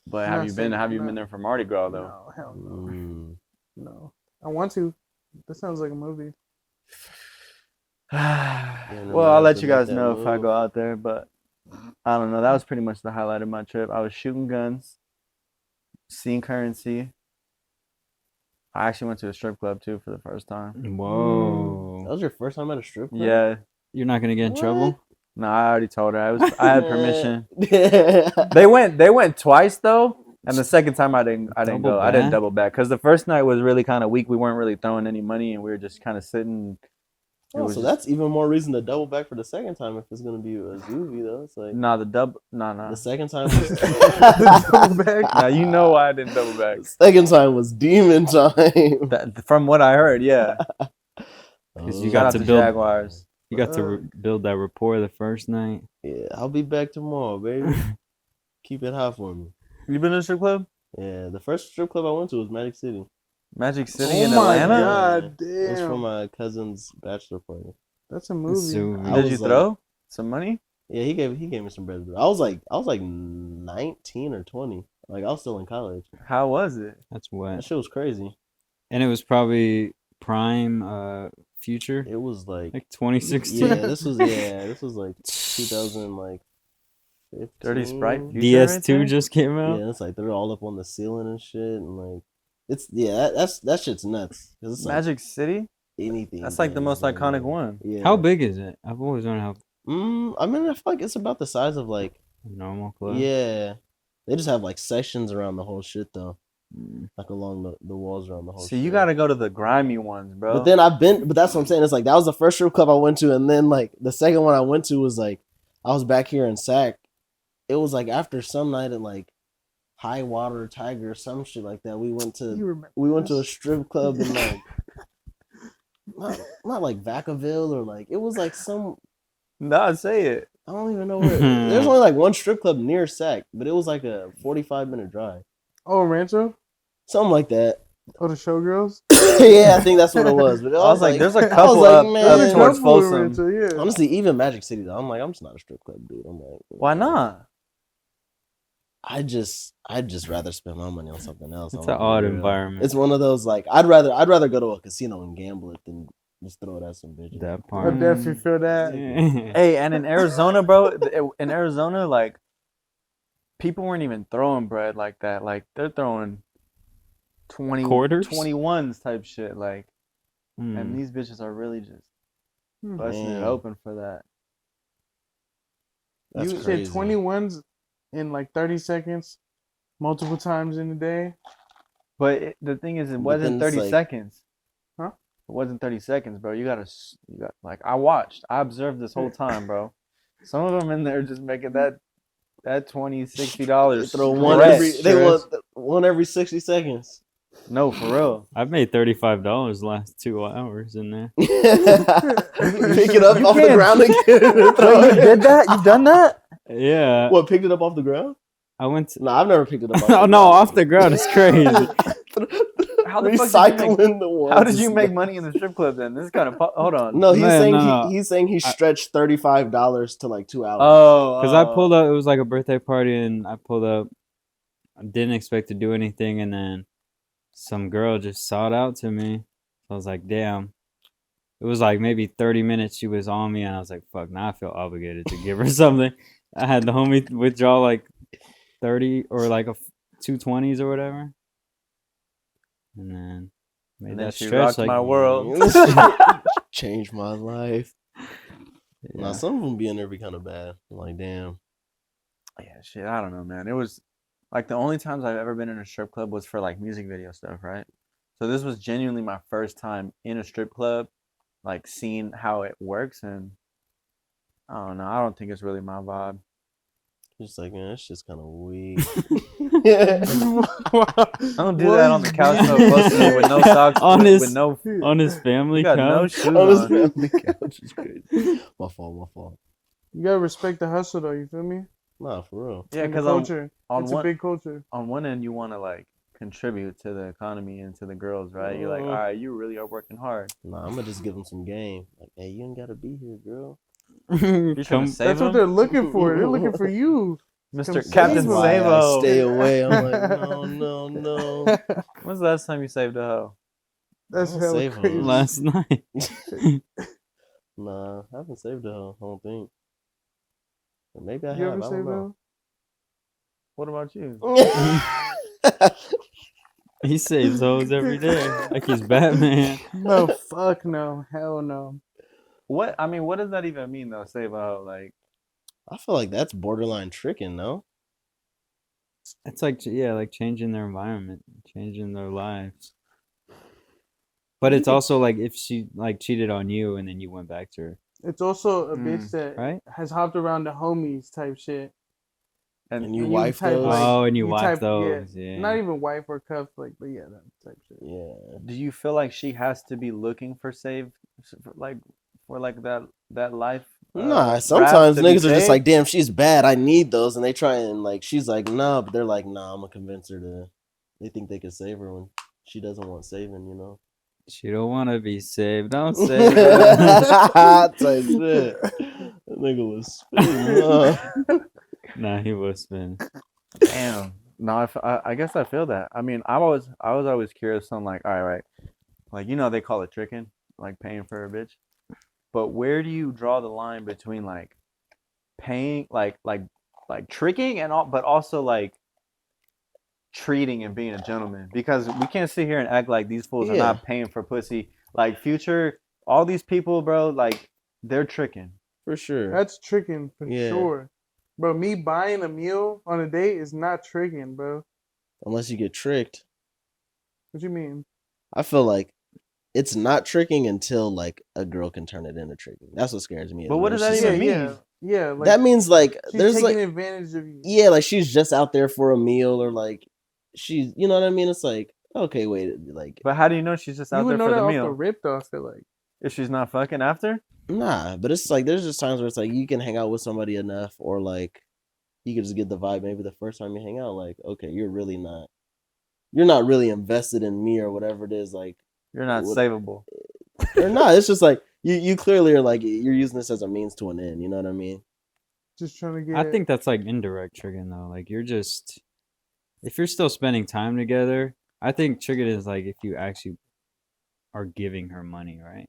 But Not have you been? saying- Have you no. been there for Mardi Gras though? No, hell no. Mm. No. I want to. That sounds like a movie. Well, I'll let you guys that know if I move. go out there, but I don't know. That was pretty much the highlight of my trip. I was shooting guns, seeing currency. I actually went to a strip club too for the first time. Whoa. That was your first time at a strip club? Yeah. You're not going to get in What? trouble? No, I already told her. I had permission. Yeah. They went twice though, and the second time I didn't Double go. I didn't back? double back because the first night was really kind of weak. We weren't really throwing any money, and we were just kind of sitting. It Oh, was so just- that's even more reason to double back for the second time if it's gonna be a Zuvi though. It's like Nah, the double. Nah. the second time was Double back? Now you know why I didn't double back. second time was demon time. That, from what I heard, yeah. Because Oh, you Shout got out to to build. Jaguars. You got to build that rapport the first night. yeah, I'll be back tomorrow, baby. Keep it hot for me. You been to a strip club? Yeah, the first strip club I went to was Magic City. Magic City Oh in my Atlanta? God, It was for damn. my cousin's bachelor party. That's a movie. So, I Did was you like- throw some money? Yeah, he gave me some bread. I was like 19 or 20. Like I was still in college. How was it? that's That wet. shit was crazy. And it was probably prime future, It was like like 2016. yeah, this was like 2000 like 15. Dirty Sprite? Future DS2 right there? just came out. Yeah, it's like they're all up on the ceiling and shit, and like it's that shit's nuts. 'Cause it's like Magic City? anything. That's like the goes most on iconic there. one. Yeah. How big is it? I've always wondered how I mean, I feel like it's about the size of like a normal club. yeah. They just have like sections around the whole shit though, Mm. like along the walls around the whole. See, shit. you gotta go to the grimy ones, bro. But then but that's what I'm saying. It's like that was the first strip club I went to, and then like the second one I went to was like I was back here in Sac. It was like after some night at like High Water Tiger or some shit like that. We went You to remember a this? strip club in like not like Vacaville or like it was like some Nah, say it. I don't even know where. There's only like one strip club near Sac, but it was like a 45-minute drive, Oh, Rancho? something like that. Oh, the Showgirls? Yeah, I think that's what it was. But I was like, there's a I was couple like, up man, towards Couple in Folsom. Rancho, yeah. honestly, even Magic City though, I'm like, I'm just not a strip club dude. I'm like, Why not? I'd just rather spend my money on something else. It's I'm an like, odd real. environment. It's one of those like I'd rather go to a casino and gamble it than just throw it at some bitches. That I part. definitely feel that. Hey, and in Arizona, bro, in Arizona, like, people weren't even throwing bread like that. Like, they're throwing 20, Quarters? 21s type shit. Like, Mm. and these bitches are really just busting it Man. open for that. That's You crazy. said 21s in like 30 seconds, multiple times in a day. But the thing is, it But wasn't then it's 30 like- seconds. Huh? It wasn't 30 seconds, bro. You got like, I observed this whole time, bro. Some of them in there just making that $20, $60. They throw one bread. every 60 seconds. No, for real. I've made $35 the last 2 hours in there. Pick it up off the can't- ground again. Throw You it. did that? You've done that? Yeah. What, picked it up off the ground? I went to. No, I've never picked it up off Oh no, off the ground is crazy. How the fuck did you make- Recycling the ones. How did you make money in the strip club then? This is kind of hold on. No, he's Man, saying no. he's saying he stretched $35 to like 2 hours. Oh, Because I pulled up, it was like a birthday party, and I pulled up. I didn't expect to do anything, and then some girl just sought out to me. I was like, damn. It was like maybe 30 minutes she was on me, and I was like, fuck, now I feel obligated to give her something. I had the homie withdraw like 30 or like a 220s or whatever. And then made And then that she stretch rocked like my world. Changed my life. Yeah. Now some of them be in there be kind of bad. I'm like, damn. Yeah, shit. I don't know, man. It was like the only times I've ever been in a strip club was for like music video stuff, right? So this was genuinely my first time in a strip club, like seeing how it works, and I don't know. I don't think it's really my vibe. Just like, man, that's just kind of weak. I don't do that on the couch so close to me with no socks, On with, his- with no. on his family You got no couch. shoes On his on. family couch is crazy. My fault. You gotta respect the hustle, though. You feel me? Nah, for real. Yeah, And the because culture. on It's one a big culture. on one end you want to like contribute to the economy and to the girls, right? You're like, all right, you really are working hard. Nah, I'm gonna just give them some game. Like, hey, you ain't gotta be here, girl. You trying Come, to save That's what them, they're looking for. They're looking for you. Mr. Come Captain save 'em. Why I Savo? stay away. I'm like, no. When's the last time you saved a hoe? That's I'll hella save 'em. crazy. last night. Nah, I haven't saved a hoe. I don't think. Or maybe I You have. ever I say don't know. What about you? He saves hoes every day, like he's Batman. No, fuck no. Hell no. What I mean, what does that even mean though? Save a hoe, like I feel like that's borderline tricking, no? It's like like changing their environment, changing their lives. But it's also like if she like cheated on you and then you went back to her, It's also a bitch that right? has hopped around the homies type shit. And you And wife type, those. like- Oh, and you wipe type- those, yeah. Not even wife or cuff, like, but yeah, that type shit. Yeah. do you feel like she has to be looking for that life? Nah, rap sometimes to be niggas are just saved? like, damn, she's bad. I need those. And they try and, like, she's like, nah, but they're like, nah, I'm going to convince her to. They think they can save her when she doesn't want saving, you know? She don't want to be saved. Don't save her. Type shit. That nigga was spitting. Nah, he was spin. Damn. No, I guess I feel that. I mean, I was always curious on like, all right, like they call it tricking, like paying for a bitch. But where do you draw the line between like paying, like tricking and all, but also like treating and being a gentleman? Because we can't sit here and act like these fools are Yeah. not paying for pussy. Like Future, all these people, bro, like they're tricking. For sure. That's tricking for Yeah. sure. Bro, me buying a meal on a date is not tricking, bro. Unless you get tricked. What you mean? I feel like it's not tricking until, like, a girl can turn it into tricking. That's what scares me. But what does that She's even like- mean? Yeah, like That means, like, she's there's, taking like, advantage of you. yeah, like, she's just out there for a meal or, like, she's, you know what I mean? It's like, okay, wait, like, But how do you know she's just You out would there know for that the off meal? the rip, though. I feel like. If she's not fucking after? nah, but it's like, there's just times where it's like, you can hang out with somebody enough, or, like, you can just get the vibe maybe the first time you hang out, like, okay, you're not really invested in me or whatever it is, like, You're not What- savable. or not. It's just like, you clearly are like, you're using this as a means to an end, you know what I mean? Just trying to get. I think that's like indirect tricking though. Like you're just, if you're still spending time together, I think tricking is like if you actually are giving her money, right?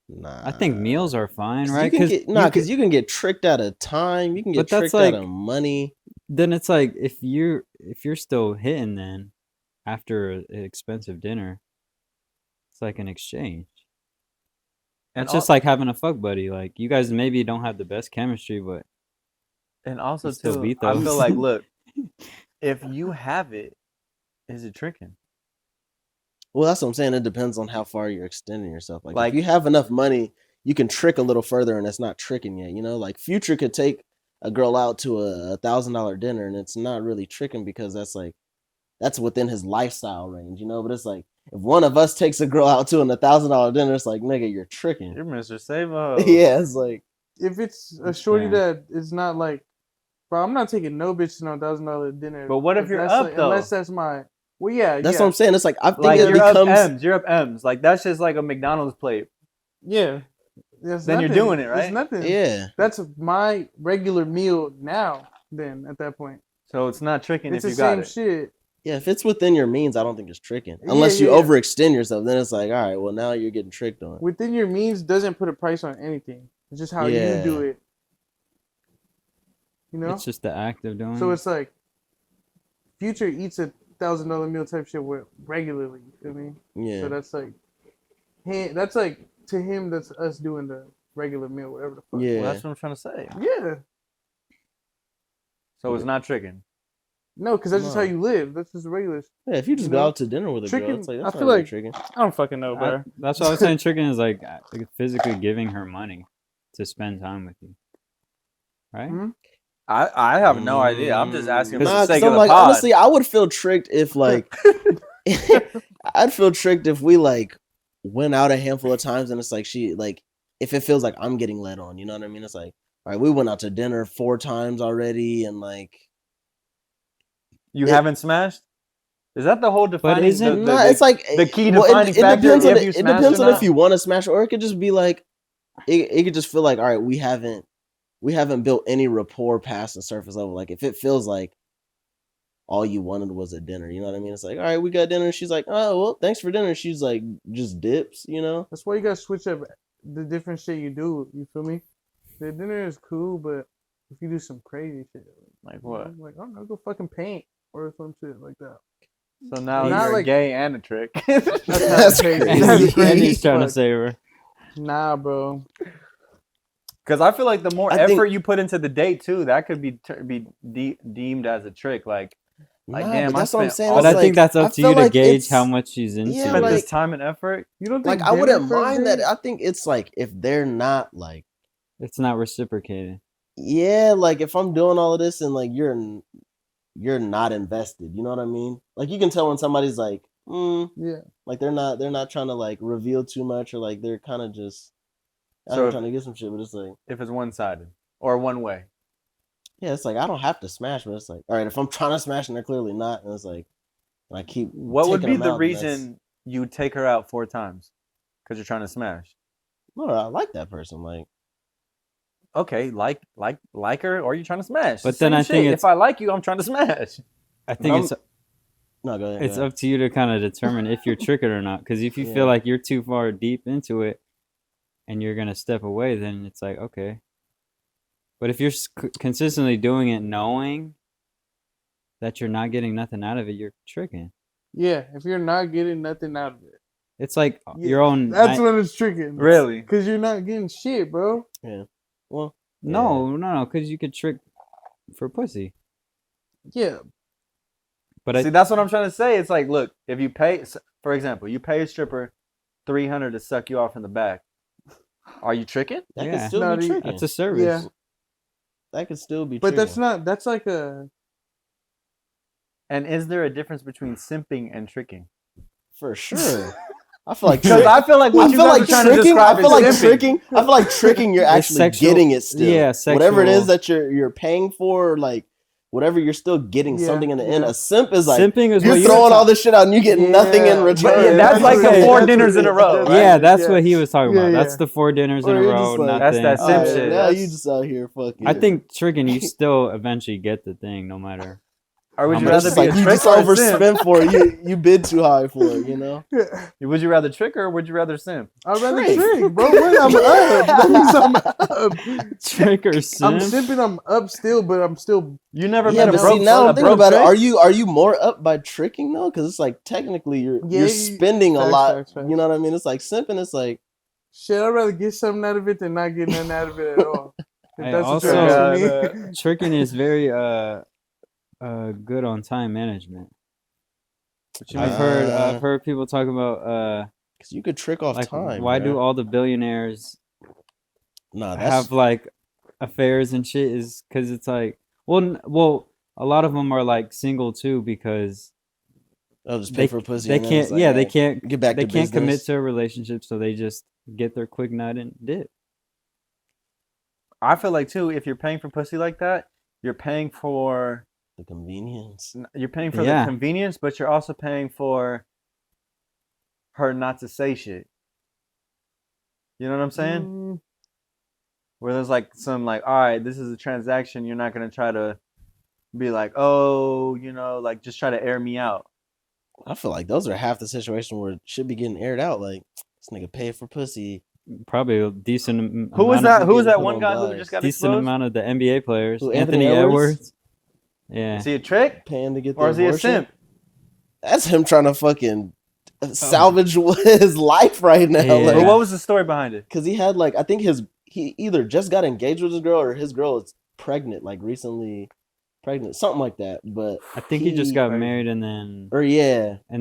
Nah. I think meals are fine, 'Cause right? You can get, nah, you because you can get tricked out of time. You can get But that's tricked out like- of money. then it's like if you're still hitting then after an expensive dinner, it's like an exchange. And It's just like having a fuck buddy. Like you guys maybe don't have the best chemistry, but And also You still too, beat I those. feel like, look, if you have it, is it tricking? Well, that's what I'm saying. It depends on how far you're extending yourself. Like Like- if you have enough money, you can trick a little further, and it's not tricking yet. You know, like Future could take a girl out to a $1,000 dinner, and it's not really tricking because that's like that's within his lifestyle range, you know. But it's like if one of us takes a girl out to an $1,000 dinner, it's like, nigga, you're tricking. You're Mr. Savo. Yeah, it's like, If it's a shorty fair. that is not like, bro, I'm not taking no bitch to no $1,000 dinner. But what if you're that's up, like, though? Unless that's my. Well, yeah, that's yeah, what I'm saying. It's like I think Like it you're up becomes M's. You're up M's. Like that's just like a McDonald's plate. yeah. That's Then you're nothing. doing it, right? It's nothing. yeah. That's my regular meal now. Then at that point, So it's not tricking it's if the you got same it. shit. Yeah, if it's within your means, I don't think it's tricking. Yeah, Unless you yeah. overextend yourself, then it's like, all right, well now you're getting tricked on. Within your means doesn't put a price on anything. It's just how Yeah. you do it. You know. It's just the act of doing. So it. it's like Future eats $1,000 meal type shit regularly. You feel me? Yeah. So that's like, hey, that's like to him. That's us doing the regular meal, whatever the fuck. Yeah. Well, that's what I'm trying to say. Yeah. So it's not tricking. No, because that's just how No. you live. That's just regular. Yeah, if you just You go know? out to dinner with a Tricking- girl, it's like that's I not feel really like- tricking. I don't fucking know, bro. That's what I was saying. Tricking is like physically giving her money to spend time with you, right? Mhm. I have no idea. I'm just asking for Nah, the 'cause sake I'm of the like, pod. honestly, I would feel tricked if like I'd feel tricked if we like went out a handful of times and it's like she like if it feels like I'm getting led on, you know what I mean? It's like, all right, we went out to dinner 4 times already and like You it- haven't smashed? Is that the whole defining? isn't- no, it's like the key well, defining factor depends on if it, you it smash depends or on if not? you want to smash or it could just be like it could just feel like all right, we haven't built any rapport past the surface level. Like if it feels like all you wanted was a dinner, you know what I mean? It's like, all right, we got dinner. She's like, oh well, thanks for dinner. She's like, just dips, you know? That's why you gotta switch up the different shit you do. You feel me? The dinner is cool, but if you do some crazy shit, Like what? Like I don't know, go fucking paint or some shit like that. So now Not you're like- gay and a trick. That's crazy. And, That's and crazy he's as trying to fuck. save her. Nah, bro. Because I feel like the more I effort think- you put into the date too, that could be deemed as a trick. Like Nah, damn, but I that's what I'm spent saying. all But It's I think like, that's up I to feel you to like gauge it's- how much she's into. Yeah, spent it. like- this time and effort. You don't like think I wouldn't dinner mind first that. date? I think it's like if they're not like It's not reciprocated. yeah, like if I'm doing all of this and like you're not invested, you know what I mean? Like you can tell when somebody's like, Yeah. like they're not trying to like reveal too much or like they're kind of just So if- trying to get some shit, but it's like If it's one sided or one way. yeah, it's like I don't have to smash, but it's like all right, if I'm trying to smash and they're clearly not, and it's like and I keep What would taking be them the out, then that's- reason you take her out 4 times? Because you're trying to smash. No, I like that person. Like Okay, like her, or you trying to smash? But then Same I think shit. it's- if I like you, I'm trying to smash. I think I'm- it's no, go ahead. it's go ahead. up to you to kind of determine if you're tricking or not. Because if you Yeah. feel like you're too far deep into it and you're gonna step away, then it's like okay. But if you're consistently doing it, knowing that you're not getting nothing out of it, you're tricking. Yeah. If you're not getting nothing out of it, It's like Yeah, your own. that's when it's tricking. Really? Because you're not getting shit, bro. Well, no, because you could trick for pussy. Yeah. But See, that's what I'm trying to say. It's like, look, if you pay, for example, you pay a stripper $300 to suck you off in the back. Are you tricking? that Yeah. could still No, be tricking. that's a service. Yeah. That could still be But tricking. that's not. That's like a. And is there a difference between simping and tricking? for sure. I feel like Because I feel like what I you feel guys like are trying to tricking. describe I feel is like simping. tricking. I feel like tricking. You're It's actually sexual- getting it still. yeah, Whatever it is sexual. that you're paying for, or like whatever, you're still getting Yeah, something in the end. yeah. A simp is like Simping is you're what throwing you all this shit out and you get nothing in Yeah, return. But yeah, that's like the Okay. 4 dinners in a row. Right? Yeah, that's Yeah. what he was talking Yeah, about. yeah. That's the 4 dinners in Or a you're row. just like- Nothing. That's that simp Alright, shit. now That's- you just out here fucking. I think tricking, you still eventually get the thing, no matter. Or would you But It's rather just be like a you trick just or a simp? overspent for it. You bid too high for it. You know. Would you rather trick or would you rather simp? I'd rather Trick. trick, bro. What? I'm up. That means I'm up. Trick or I'm simp? simping. I'm up still, but I'm still. You never Yeah, met a but broke see now a I'm thinking broke about it. trick? Are you more up by tricking though? Because it's like technically Yeah, you're you- spending a facts, lot. facts, facts. You know what I mean? It's like simping. It's like Shit, I'd rather get something out of it than not get nothing out of it at all. If Hey, that's what also- you're asking me. Tricking is very good on time management. What you mean? I've heard people talk about because you could trick off like time. why bro. do all the billionaires Nah, that's have like affairs and shit is because it's like well a lot of them are like single too because I'll just pay for pussy. They and then it's can't. like, Yeah, all they right, can't. get back They to can't commit business. to a relationship, so they just get their quick night and dip. I feel like too, if you're paying for pussy like that, you're paying for The convenience. the Yeah. convenience, but you're also paying for her not to say shit. You know what I'm saying? Mm, Where there's like some like, all right, this is a transaction. You're not gonna try to be like, oh, like just try to air me out. I feel like those are half the situation where it should be getting aired out. Like, this nigga paid for pussy. Probably a decent. Who was amount that? Of, Who was getting that put one on guy who blast. just got decent exposed? amount of the NBA players. Who, Anthony Anthony Edwards? Edwards. Yeah. Is he a trick Paying to get the or is he a abortion? simp? That's him trying to fucking salvage his life right now. Yeah. But Like, what was the story behind it? because he had like, I think he either just got engaged with his girl or his girl is pregnant, like recently pregnant, something like that. But I think he just got Crazy. married and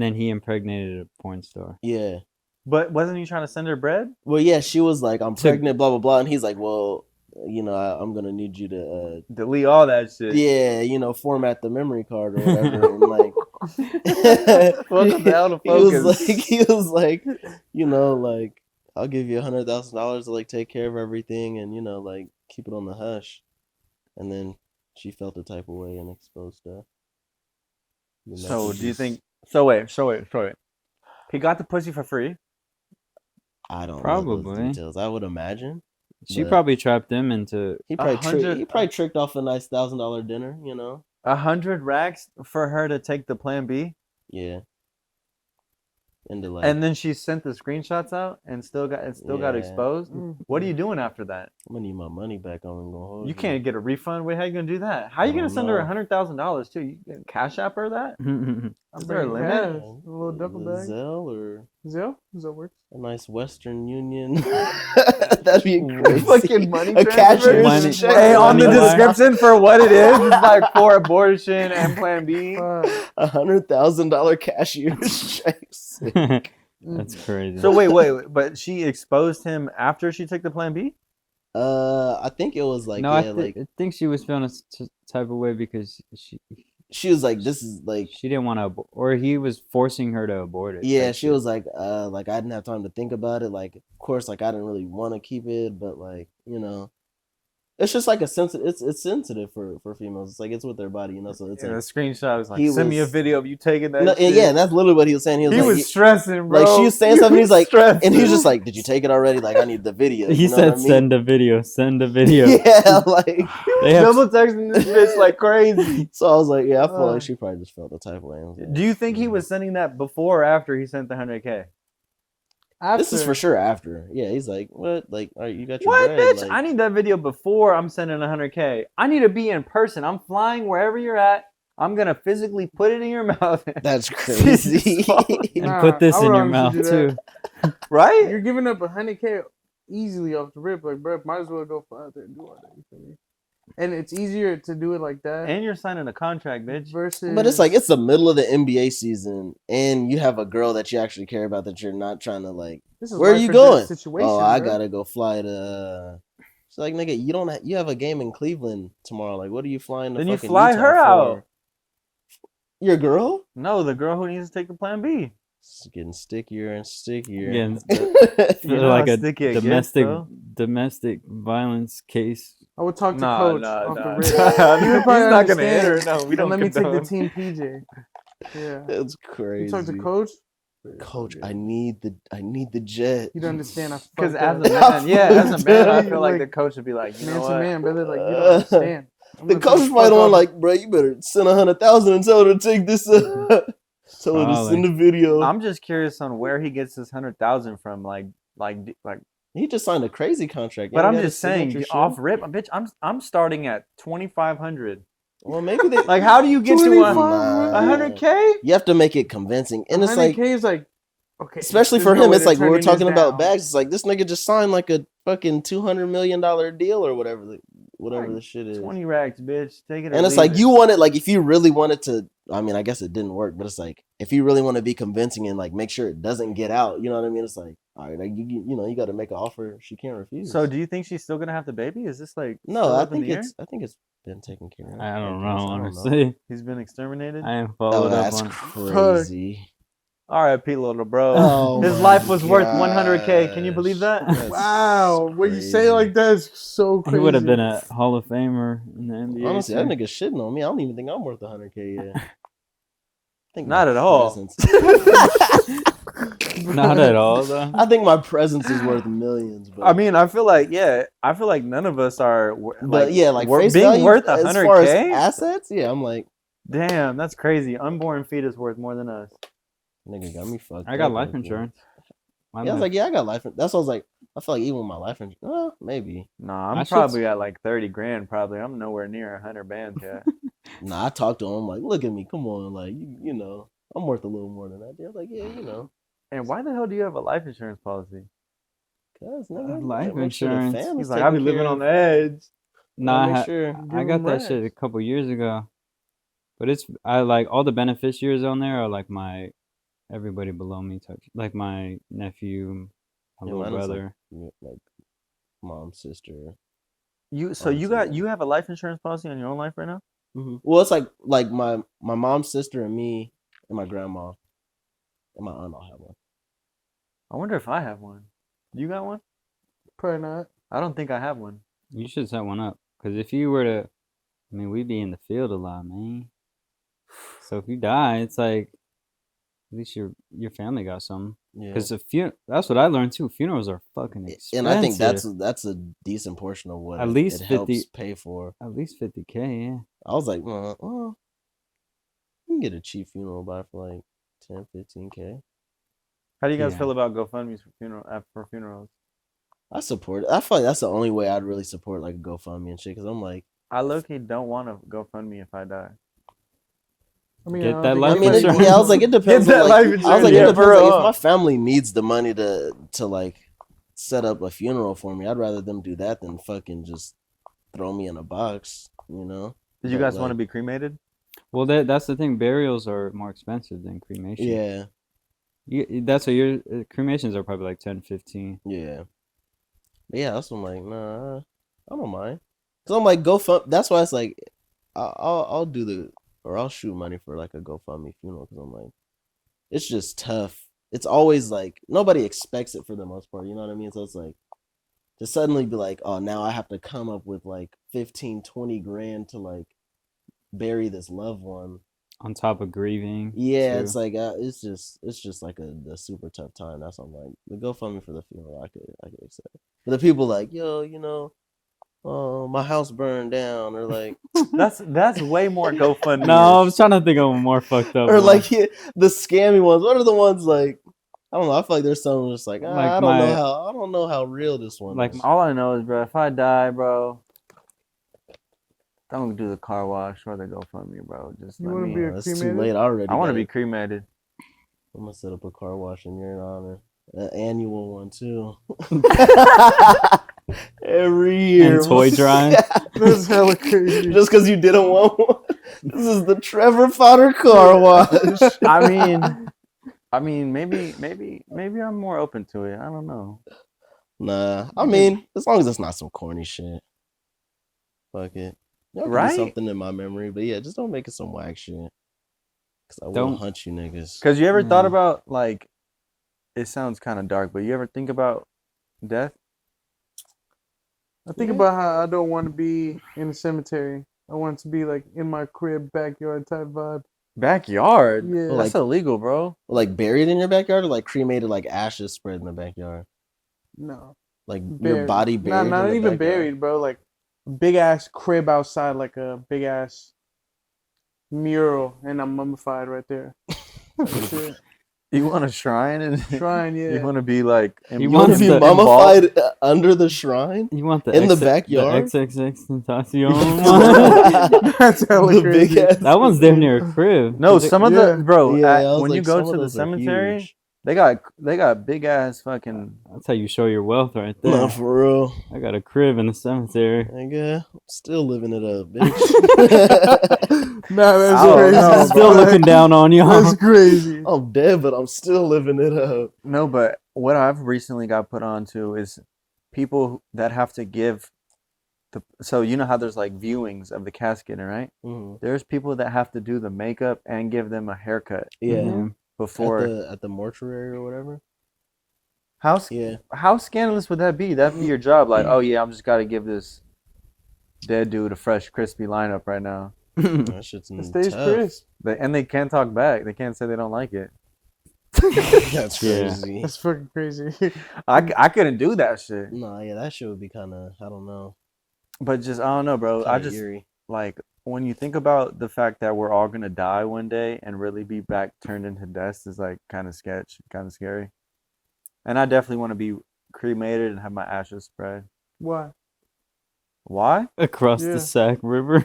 then he impregnated a porn star. yeah. But wasn't he trying to send her bread? Well, yeah, she was like, I'm To- pregnant, blah blah blah, and he's like, well, I'm gonna need you to, Delete all that shit. format the memory card or whatever, and like, Welcome to Hell to he was Focus. like, like, I'll give you $100,000 to like take care of everything, and like keep it on the hush, and then she felt the type of way and exposed stuff. So do you think? So wait. He got the pussy for free. I don't know Probably. those details. I would imagine She But- probably trapped him into. he probably 100 tricked off a nice $1,000 dinner. 100 racks for her to take the plan B, Yeah. Into like, and then she sent the screenshots out and still got Yeah. exposed. Mm. What are you doing after that? I'm gonna need my money back. I'm gonna hold You can't get a refund. Wait, how you gonna do that? How you I gonna don't send her know. $100,000 too? You can Cash App her that? I'm Is there a bringing limit? cash, a little duffel bag. Zelle or Zell works. a nice Western Union. That'd be crazy. Fucking money A transfer? cashier's Money- check. Hey, on the Money wire. description for what it is, it's like for abortion and Plan B. Fuck. $100,000 cashier's check. Sick. That's crazy. So wait, but she exposed him after she took the Plan B? I think it was like no, like I think she was feeling a type of way because she was like, this is like, she didn't want to, or he was forcing her to abort it. yeah, type she shit. was like I didn't have time to think about it. Like, of course, like I didn't really want to keep it, but like, it's just like a sensitive. It's sensitive for females. It's like it's with their body, So it's And the like screenshot was like, he send me a was- video of you taking that no, shit. yeah, and that's literally what he was saying. He was He like, was stressing, bro. like she was saying something. He's like, stressing. and he was just like, "Did you take it already? Like, I need the video." He You know said, what I mean? "Send a video, send a video." Yeah, like They have- double texting this bitch like crazy. so. I was like, yeah, I feel like she probably just felt the type of way. I was like, Do you think he was sending that before or after he sent the 100K? This is for sure after. Yeah, he's like, what? Like, all right, you got your What, bread, bitch? like- I need that video before I'm sending 100K. I need to be in person. I'm flying wherever you're at. I'm gonna physically put it in your mouth. That's crazy. and Nah, put this I in would your honestly mouth do too. that. Right? You're giving up 100K easily off the rip. Like, bro, might as well go out there and do all that. You feel me? And it's easier to do it like that And you're signing a contract, bitch. versus. But it's like it's the middle of the NBA season, and you have a girl that you actually care about that you're not trying to like. this is Where are life you or death going? Situation, Oh, I bro. gotta go fly to. She's like, nigga, you don't. You have a game in Cleveland tomorrow. Like, what are you flying to? Then you fucking fly Utah her for? out. Your girl? No, the girl who needs to take the Plan B. It's getting stickier and stickier. Again, You know like how a sticky it gets, domestic though? domestic violence case. I would talk to No, coach no, off no. the He's rip. You would probably not gonna understand. hit her. No, we And don't let me take the condone. team PJ. Yeah. That's You crazy. talk to coach. Coach, I need the jet. You'd understand. I Because fucked as a up. man, yeah, as a man, I feel like Like, the coach would be like, you know man to what? man, brother. Like, you don't understand. I'm The gonna coach tell is probably the fuck one off. like, bro, you better send 100,000 and tell her to take this. Tell her to Oh, send the video. I'm just curious on where he gets this 100,000 from. Like. He just signed a crazy contract. But Yeah, I'm he got just his saying, signature off shit. rip, bitch. I'm starting at 2,500. Well, maybe they Like, how do you get to 25? 100K? You have to make it convincing, and it's 100K like, is like, okay. especially there's for no him, way it's they're like we were turning talking this about down. bags. It's like this nigga just signed like a fucking $200 million deal or whatever, whatever Like, the shit is. 20 racks, bitch. Take it. or And it's leave like it. you wanted, like if you really wanted to. I mean, I guess it didn't work, but it's like if you really want to be convincing and like make sure it doesn't get out, you know what I mean? It's like all right, like you know, you got to make an offer she can't refuse. So do you think she's still gonna have the baby? Is this like no, still I up in think the air? it's been taken care of. I don't guess. know, I don't honestly. He's been exterminated. I ain't Oh, followed up that's on. crazy. R.I.P. little bro. Oh, His my life was worth 100K. Can you believe gosh. that? That's Wow, when you say it crazy. like that, it's so He crazy. would have been a Hall of Famer in the NBA. Honestly, too. that nigga shitting on me. I don't even think I'm worth 100K yet. I think Not my at all. presence- Not at all, though. I think my presence is worth millions. But I mean, I feel like none of us are. but yeah, like we're face being value, worth as far as 100K. assets, yeah, I'm like, Damn, that's crazy. Unborn fetus worth more than us. nigga got me fucked. I got up life right there. insurance. Why Yeah, I was not? like, yeah, I got life. That's what I was like. I feel like even with my life insurance, maybe. Nah, I I'm should- probably at like 30 grand. Probably, I'm nowhere near 100 bands yet. Nah, I talked to him like, look at me, come on, like you know, I'm worth a little more than that. They're like, yeah, you know, And why the hell do you have a life insurance policy? cause nigga, Life make sure the insurance. family's He's like, I be taken living care on of. the edge. Nah, Make I, sure. I got that shit a couple years ago. But I like all the beneficiaries on there are like my everybody below me type, like my nephew, my Yeah, little mine is brother. like mom, sister. So you have a life insurance policy on your own life right now? Well, it's like my mom's sister and me and my grandma and my aunt all have one. I wonder if I have one. You got one? Probably not. I don't think I have one. You should set one up. Because if you were to, I mean, we'd be in the field a lot, man. So if you die, it's like, at least your family got something. Yeah. Because that's what I learned too. Funerals are fucking expensive. And I think that's a decent portion of what At it least helps 50 pay for. At least 50K, yeah. I was like, well, you can get a cheap funeral by for like 10, 15K. How do you guys Yeah. feel about GoFundMe's for funerals? I support it. I feel like that's the only way I'd really support like a GoFundMe and shit. Because I'm like, I low-key don't want to GoFundMe if I die. I mean, Get I don't that think life I mean, insurance. I was like, it depends. Get that on, life like, I was insurance. like, Yeah, it depends. for Like, real. if my family needs the money to like set up a funeral for me, I'd rather them do that than fucking just throw me in a box. You know? Did you But, guys want to like, be cremated? Well, that's the thing. Burials are more expensive than cremation. Yeah, That's what your cremations are probably like 10, 15. yeah, but yeah. That's what I'm like. Nah, I don't mind. Cause I'm like GoFund. That's why it's like, I'll do I'll shoot money for like a GoFundMe funeral. Cause I'm like, it's just tough. It's always like nobody expects it for the most part. You know what I mean? So it's like to suddenly be like, oh, now I have to come up with like 15, 20 grand to like bury this loved one. On top of grieving. Yeah, too. it's like it's just like a super tough time. That's what I'm like. The GoFundMe for the funeral, I could accept. But the people like, yo, you know, oh, my house burned down, or like, That's way more GoFundMe. No, I was trying to think of a more fucked up or one. like the scammy ones. What are the ones like? I don't know. I feel like there's some just like, Like I don't know how real this one Like is. All I know is, bro, if I die, bro, don't do the car wash or the GoFundMe, bro. Just You let wanna me. be a It's too cremated? late already. I want to gotta- be cremated. I'm gonna set up a car wash in your honor, an annual one too. Every year. And toy drive. That's hella crazy. Just because you didn't want one. This is the Trevor Fodder car wash. I mean, maybe I'm more open to it. I don't know. Nah, I mean, as long as it's not some corny shit. Fuck it. Y'all can do Right? something in my memory, but yeah, just don't make it some whack shit. Cause I will Don't- hunt you niggas. Cause you ever thought Mm. about like, it sounds kind of dark, but you ever think about death? I think about how I don't want to be in a cemetery. I want to be like in my crib, backyard type vibe. Backyard? Yeah. That's illegal, bro. Like buried in your backyard, or like cremated, like ashes spread in the backyard. No. Like your body buried. Not in the even backyard. buried, bro. Like a big ass crib outside, like a big ass mural, and I'm mummified right there. That's it. You want a shrine and Shrine, yeah. you want to be like You You want wants to be the- mummified under the shrine? You want the In the backyard? The XXX Tentacion. That's hella The crazy. big ass. That one's damn near a crib. No, 'Cause it- some of Yeah. the bro. Yeah, I was when you like, go some to of the those are cemetery, huge. they got big ass fucking. That's how you show your wealth right there. No, for real. I got a crib in the cemetery. Nigga, I'm still living it up, bitch. Nah, that's I don't crazy. know, Still bro. looking down on y'all. That's crazy. I'm dead, but I'm still living it up. No, but what I've recently got put on to is people that have to give so you know how there's like viewings of the casket, right? There's people that have to do the makeup and give them a haircut Yeah. Mhm. before. At the mortuary or whatever. How how scandalous would that be? That'd be your job. Like, oh yeah, I'm just gotta give this dead dude a fresh, crispy lineup right now. That shit's It stays tough. crisp. And they can't talk back. They can't say they don't like it. That's Yeah. crazy. That's fucking crazy. I couldn't do that shit. No, yeah, that shit would be kind of, I don't know, But just I don't know, bro. I kind of just eerie. like when you think about the fact that we're all gonna die one day and really be back turned into dust is like kind of sketch, kind of scary. And I definitely want to be cremated and have my ashes spread. Why? Why? Across Yeah. the Sac River.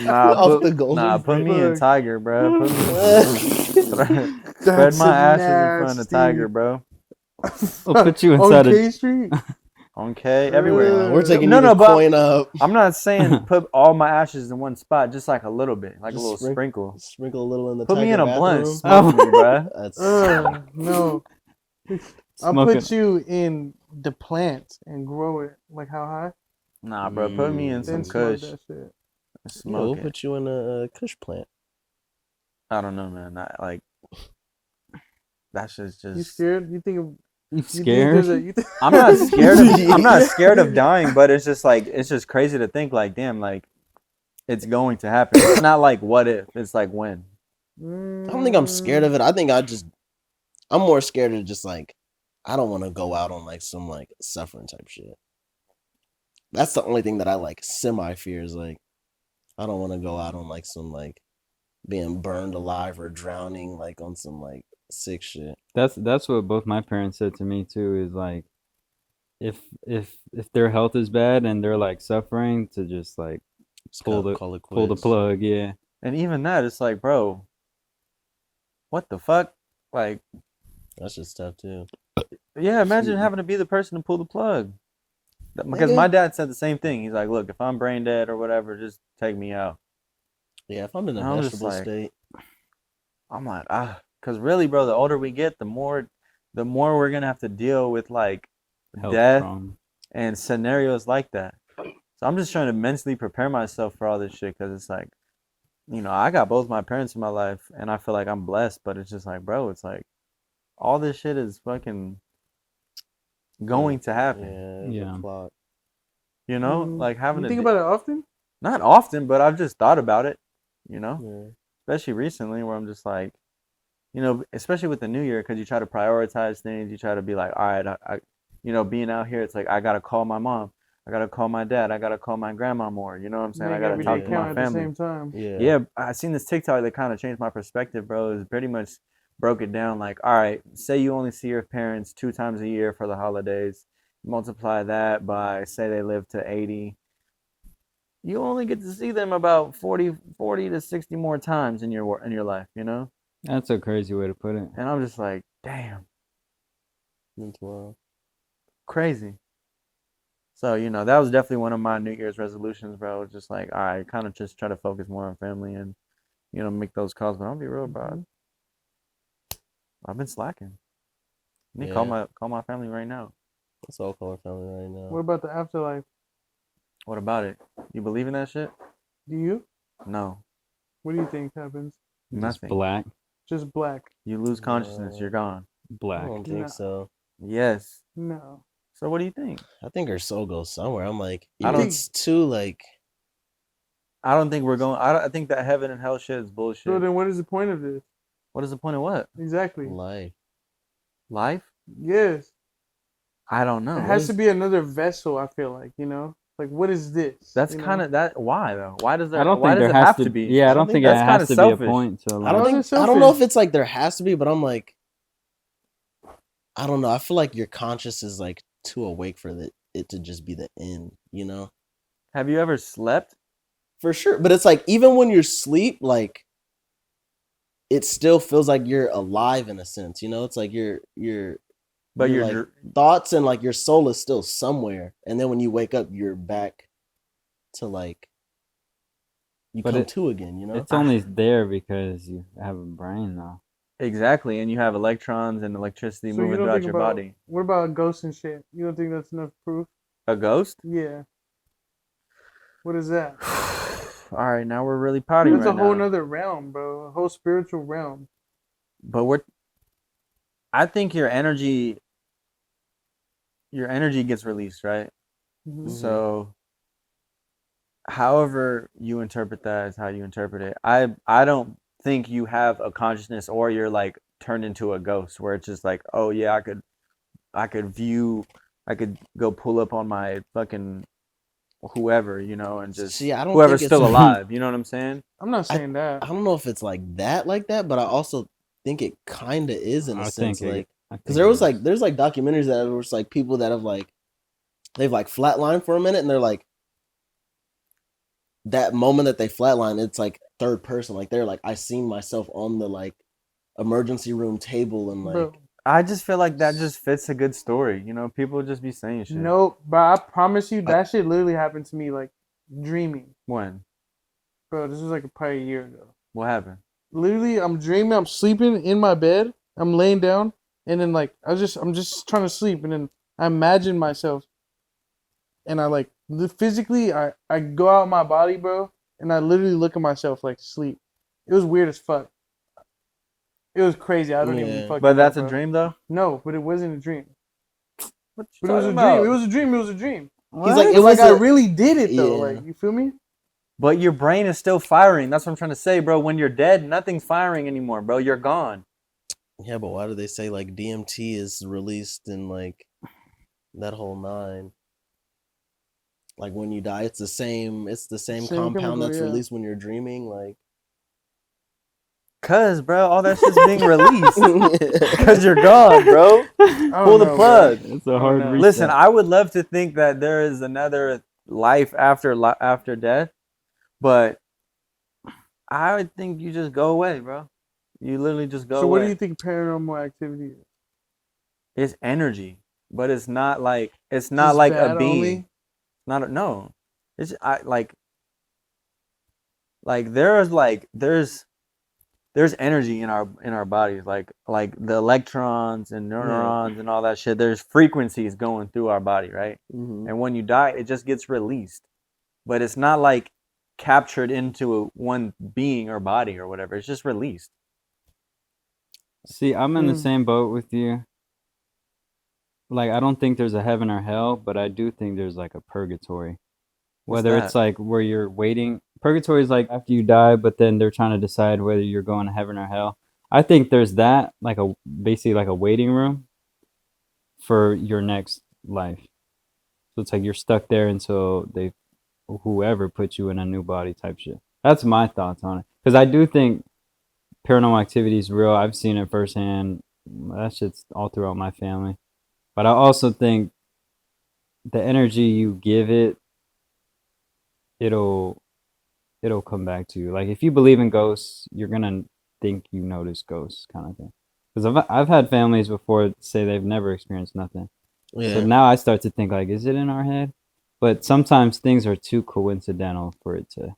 Nah, Off the Golden put me in Gate. Tiger, bro. Put me spread That's my ashes in front of nasty. Tiger, bro. I'll put you inside on a K Street. Okay, everywhere. We're taking No, you to no, but- coin up. I'm not saying put all my ashes in one spot, just like a little bit, like Just a little sprinkle. Sprinkle a little in the Put me Tiger in a blunt, bathroom. smoke me, bruh. That's No. I'll Smoking. put you in the plant and grow it. Like how high? Nah, bro, put me in some Then smoke kush. that shit. we'll Smoke it. put you in a Kush plant. I don't know, man. Like that shit's You just. scared? You think? You You think scared? there's a- you think- I'm not scared of. I'm not scared of dying, but it's just like it's just crazy to think like, damn, like it's going to happen. It's not like what if. It's like when. I don't think I'm scared of it. I think I'm more scared of just like, I don't want to go out on like some like suffering type shit. That's the only thing that I like semi fear is like, I don't want to go out on like some like being burned alive or drowning like on some like sick shit. That's what both my parents said to me too. Is like, if their health is bad and they're like suffering, to just like pull the plug. Yeah. And even that, it's like, bro, what the fuck? Like, That's just tough too. yeah, imagine having to be the person to pull the plug. Because Nigga. my dad said the same thing. He's like, look, if I'm brain dead or whatever, just take me out. Yeah, if I'm in a I'm just vegetable like- state, I'm like, because really, bro, the older we get, the more we're gonna have to deal with like Health death problem. and scenarios like that. So I'm just trying to mentally prepare myself for all this shit because it's like, you know, I got both my parents in my life and I feel like I'm blessed, but it's just like, bro, it's like all this shit is fucking going to happen. yeah, Yeah. the clock. You know, Mm, like having You to think about it often? not often, but I've just thought about it, you know, Yeah. especially recently where I'm just like, you know, especially with the new year, because you try to prioritize things. You try to be like, all right, you know, being out here, it's like, I got to call my mom. I got to call my dad. I got to call my grandma more. You know what I'm saying? Make I got to every talk day to my count at the family. same time. Yeah. Yeah, I seen this TikTok that kind of changed my perspective, bro. It pretty much broke it down like, all right, say you only see your parents 2 times a year for the holidays. Multiply that by, say they live to 80. You only get to see them about 40 to 60 more times in your life, you know? That's a crazy way to put it. And I'm just like, damn, That's wild. crazy. So, you know, that was definitely one of my New Year's resolutions, bro. Just like, all right, kind of just try to focus more on family and, you know, make those calls. But I'll be real, bro. I've been slacking. I need to call my family right now. That's all color family right now. What about the afterlife? What about it? You believe in that shit? Do you? No, What do you think happens? Just nothing. black. Just black? You lose consciousness, you're gone. I Black. don't think No. so. Yes. No. So what do you think? I think her soul goes somewhere. I'm like, I don't- it's too like, I don't think we're going. I think that heaven and hell shit is bullshit. So then, what is the point of this? What is the point of what? Exactly. life. Life? Yes. I don't know. It has to be another vessel. I feel like like what is this? That's you know? kind of that. Why though? Why does there? I don't why think does there it has have to be? Yeah, I don't think it that's has kinda to be a selfish. point to I like. don't Why think. is it I don't know selfish? if it's like there has to be, but I'm like, I don't know. I feel like your conscious is like too awake for it to just be the end. You know, Have you ever slept? for sure. But it's like even when you're asleep, like it still feels like you're alive in a sense. You know, it's like you're But You're you're like, thoughts and like your soul is still somewhere, and then when you wake up, you're back to like you But come it- to again. You know, It's only there because you have a brain, though. Exactly, and you have electrons and electricity So you moving don't throughout think your about body. what about ghosts and shit? You don't think that's enough proof? A ghost? Yeah. What is that? All right, now we're really potty That's right a whole now. nother realm, bro. A whole spiritual realm. But I think your energy gets released, right? Mhm. So however you interpret that is how you interpret it. I don't think you have a consciousness or you're like turned into a ghost where it's just like, oh yeah, I could view I could go pull up on my fucking whoever, you know, and just See, I don't whoever's think it's. still alive, you know what I'm saying? I'm not I saying that. I don't know if it's like that, but I also think it kind of is in a I sense, think like I because think there it was like is. there's like documentaries that was like people that have like they've like flatlined for a minute and they're like that moment that they flatline, it's like third person, like they're like I seen myself on the like emergency room table and Bro. like I just feel like that just fits a good story, you know. People just be saying shit. No, but I promise you I- that shit literally happened to me like dreaming. When? Bro, this was like probably a year ago. What happened? Literally, I'm dreaming, I'm sleeping in my bed, I'm laying down, and then like I'm just trying to sleep, and then I imagine myself, and I like physically, I go out my body, bro, and I literally look at myself like sleep. It was weird as fuck. It was crazy. I don't even Yeah. fucking But know, that's a bro. dream though? No, but it wasn't a dream. What you But it was a talking dream. about? It was a dream. It was a dream. He's like, What? it But like was I a really did it though. yeah. Like you feel me? But your brain is still firing. That's what I'm trying to say, bro. When you're dead, nothing's firing anymore, bro. You're gone. Yeah, but why do they say like DMT is released in like that whole nine? Like when you die, it's the same Same compound chemical, that's yeah. released when you're dreaming, like Cause, bro, all that shit's being released. Cause you're gone, bro. I Pull don't the know, plug. It's a I hard don't know. reset. Listen, I would love to think that there is another life after death, but I would think you just go away, bro. You literally just go So what do away. you think paranormal activity is? It's energy, but it's not like a Just being. bad only? Not a, no. It's there's energy in our bodies, like the electrons and neurons and all that shit. There's frequencies going through our body, right? mhm. And when you die, it just gets released, but it's not like captured into one being or body or whatever. It's just released. See, I'm in the Hmm. same boat with you. Like, I don't think there's a heaven or hell, but I do think there's like a purgatory. What's Whether that? it's like where you're waiting, purgatory is like after you die, but then they're trying to decide whether you're going to heaven or hell. I think there's that, like basically like a waiting room for your next life. So it's like you're stuck there until whoever puts you in a new body type shit. That's my thoughts on it. Because I do think paranormal activity is real. I've seen it firsthand. That shit's all throughout my family. But I also think the energy you give it, it'll come back to you. Like if you believe in ghosts, you're gonna think you notice ghosts, kind of thing. Because I've had families before say they've never experienced nothing. Yeah. So now I start to think like, is it in our head? But sometimes things are too coincidental for it to.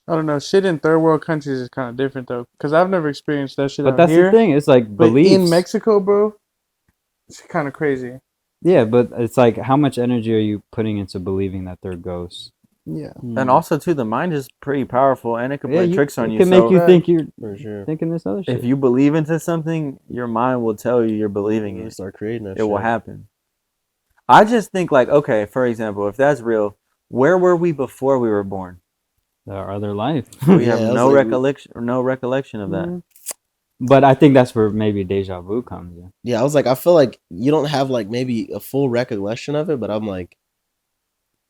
I don't know. Shit in third world countries is kind of different though, because I've never experienced that shit But out that's here. the thing. It's like But beliefs. in Mexico, bro, it's kind of crazy. Yeah, but it's like how much energy are you putting into believing that they're ghosts? Yeah. And also too, the mind is pretty powerful, and it can play tricks on it you. can make you So think you're for sure. thinking this other shit. if you believe into something, your mind will tell you you're believing You it. start creating that It will shit. happen. I just think like, okay, for example, if that's real, where were we before we were born? Our other life. We Yeah, have I was no like- recollection of that. Mhm. But I think that's where maybe deja vu comes in. Yeah, I was like, I feel like you don't have like maybe a full recollection of it, but I'm like,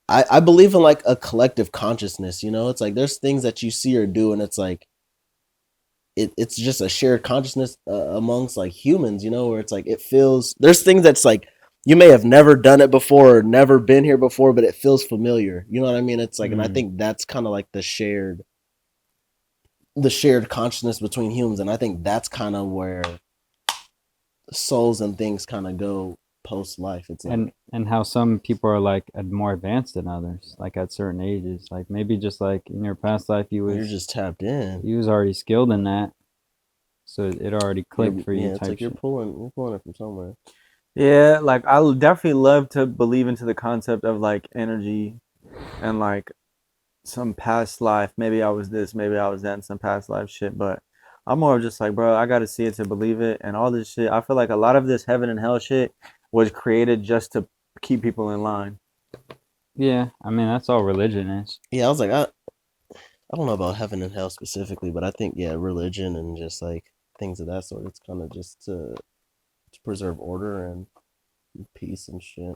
I believe in like a collective consciousness, you know? It's like there's things that you see or do, and it's like it's just a shared consciousness amongst like humans, you know, where it's like it feels there's things that's like you may have never done it before or never been here before, but it feels familiar. You know what I mean? It's like, and I Mm. think that's kind of like the shared consciousness between humans, and I think that's kind of where souls and things kind of go post life. It's like, And how some people are like more advanced than others, like at certain ages. Like maybe just like in your past life you you're was just tapped in. already skilled in that. So it already clicked for you. Yeah, it's type like you're shit. pulling it from somewhere. Yeah, like I would definitely love to believe into the concept of like energy and like some past life. Maybe I was this, maybe I was that in some past life shit. But I'm more of just like, bro, I gotta see it to believe it. And all this shit, I feel like a lot of this heaven and hell shit was created just to keep people in line. Yeah, I mean that's all religion is. Yeah, I was like, I don't know about heaven and hell specifically, but I think religion and just like things of that sort. It's kind of just to preserve order and peace and shit.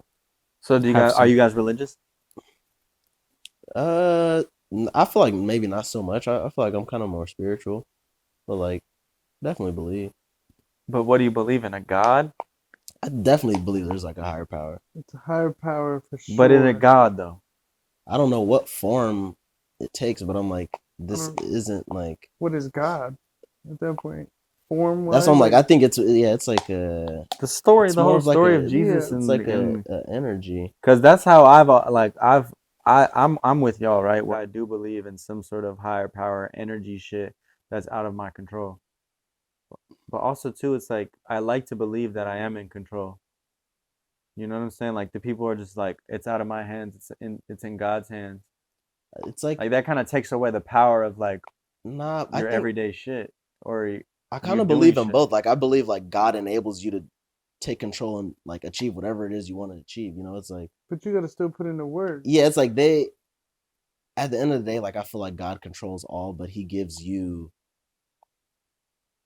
So do you Have guys are some- you guys religious? I feel like maybe not so much. I feel like I'm kind of more spiritual, but like definitely believe. But what do you believe in? A god? I definitely believe there's like a higher power. It's a higher power for sure. But is it God though? I don't know what form it takes, but I'm like, this don't- isn't like. What is God at that point? Form. That's what I'm like. I think it's like a. The story, It's the more whole of like story a- of Jesus yeah, It's like a energy. because that's how I'm with y'all, right? Where I do believe in some sort of higher power energy shit that's out of my control. But also too, it's like I like to believe that I am in control. You know what I'm saying? Like the people are just like, it's out of my hands. It's in God's hands. It's like, Like that kind of takes away the power of like nah. I your think everyday shit. Or I kind you're of believe doing in shit. both. Like I believe like God enables you to take control and like achieve whatever it is you want to achieve. You know, it's like But you gotta still put in the work. yeah, it's like they. At the end of the day, like I feel like God controls all, but He gives you.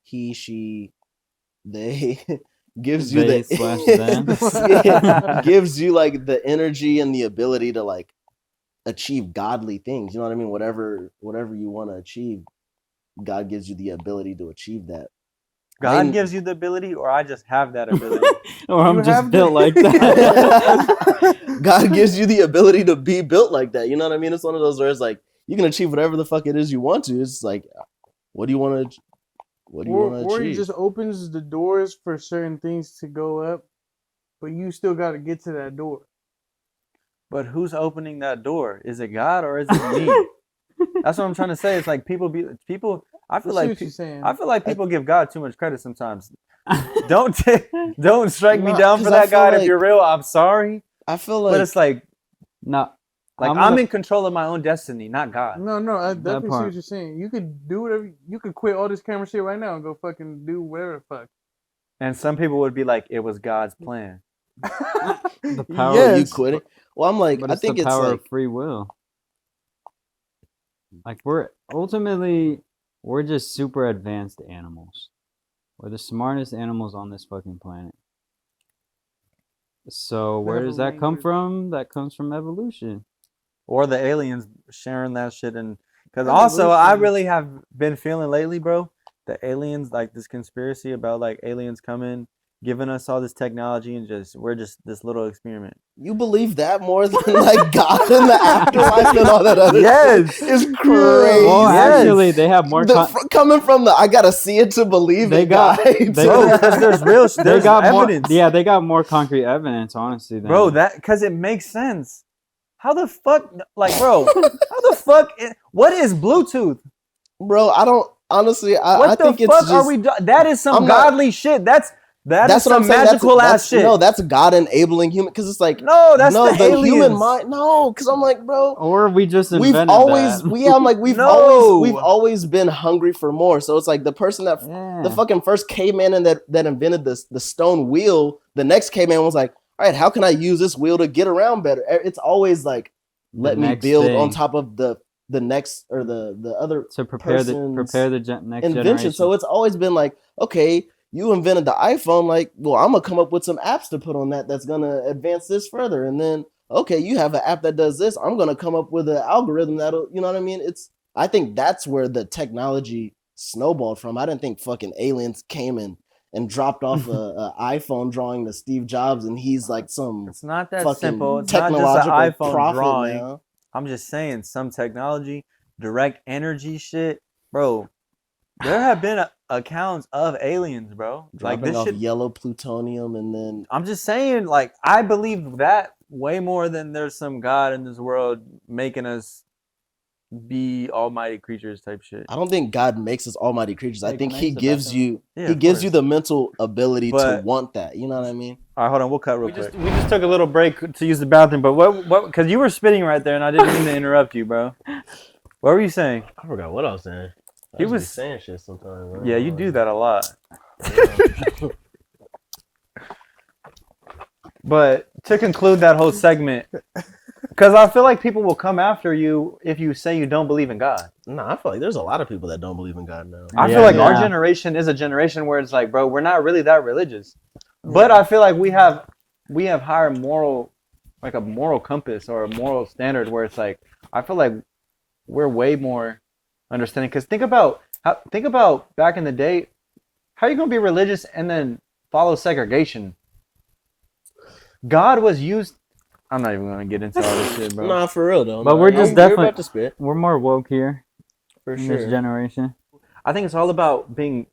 He, she, they gives you They the slash them. Yeah, gives you like the energy and the ability to like achieve godly things. You know what I mean? Whatever you want to achieve, God gives you the ability to achieve that. God I- gives you the ability, or I just have that ability. Or I'm You just have built to- like that. God gives you the ability to be built like that. You know what I mean? It's one of those where it's like you can achieve whatever the fuck it is you want to. It's like, what do you want to? What do you want to Or achieve? he just opens the doors for certain things to go up, but you still gotta get to that door. But who's opening that door? Is it God or is it me? That's what I'm trying to say. It's like people. I I feel see like what you're saying. I feel like people give God too much credit sometimes. Don't strike me Nah, down for 'cause I that, feel God. If like- you're real, I'm sorry. I feel But like it's like No, I'm in control of my own destiny, not God. No, I definitely see part. what you're saying. You could do whatever. You could quit all this camera shit right now and go fucking do whatever the fuck. And some people would be like, it was God's plan. the power. you Yes. quit it. Well, I'm like, But I it's think the it's power like of free will. Like we're just super advanced animals. We're the smartest animals on this fucking planet. So They where have does a that come language. from? That comes from evolution. Or the aliens sharing that shit. And because also, I Evolution. really have been feeling lately, bro, the aliens, like this conspiracy about like aliens coming, giving us all this technology, and we're just this little experiment. you believe that more than like God in the afterlife and all that other Yes. shit is crazy. Well, Yes. actually, they have more. Coming from the I gotta see it to believe They it got- guy. they- Bro, because They there's got evidence. more. Yeah, they got more concrete evidence, honestly. Than, Bro, that because it makes sense. How the fuck, like, bro? How the fuck? What is Bluetooth? Bro, I don't honestly. What I the think fuck it's just, are we? That is some I'm not- godly shit. That is what I'm some saying. magical ass shit. No, that's God enabling human. Because it's like No, that's no, the human aliens. mind. No, because I'm like, bro. or we just We've invented always that. I'm like we've No. always been hungry for more. So it's like the person that Yeah. the fucking first caveman that invented the stone wheel, the next caveman was like, all right, how can I use this wheel to get around better? It's always like, let me next build thing. on top of the next or the other to prepare person's the next invention. generation. So it's always been like, okay, you invented the iPhone, like, well, I'm gonna come up with some apps to put on that's gonna advance this further. And then, okay, you have an app that does this. I'm gonna come up with an algorithm that'll, you know what I mean? I think that's where the technology snowballed from. I didn't think fucking aliens came and dropped off a iPhone drawing to Steve Jobs, and he's like some It's not that fucking simple. It's not just an technological iPhone prophet drawing. now. I'm just saying, some technology, direct energy shit, bro. There have been accounts of aliens, bro. Like Dropping this off shit. yellow plutonium, and then I'm just saying, like, I believe that way more than there's some God in this world making us be almighty creatures type shit. I don't think God makes us almighty creatures. I Hey, think can I he use the gives bathroom? you Yeah, he of gives you course. the mental ability to But- want that. You know what I mean? All right, hold on. We'll cut real quick. We just took a little break to use the bathroom, but what? Because you were spitting right there, and I didn't mean to interrupt you, bro. What were you saying? I forgot what I was saying. He just be was- saying shit sometimes. Yeah, you do that a lot. But to conclude that whole segment, because I feel like people will come after you if you say you don't believe in God. Nah, I feel like there's a lot of people that don't believe in God now. I feel like our generation is a generation where it's like, bro, we're not really that religious. But I feel like we have higher moral, like a moral compass or a moral standard where it's like, I feel like we're way more understanding. Because think about back in the day, how are you gonna be religious and then follow segregation? God was used. I'm not even gonna get into all this shit, bro. Nah, for real though. But we're just you're definitely- about to spit We're more woke here for in sure. this generation. I think it's all about being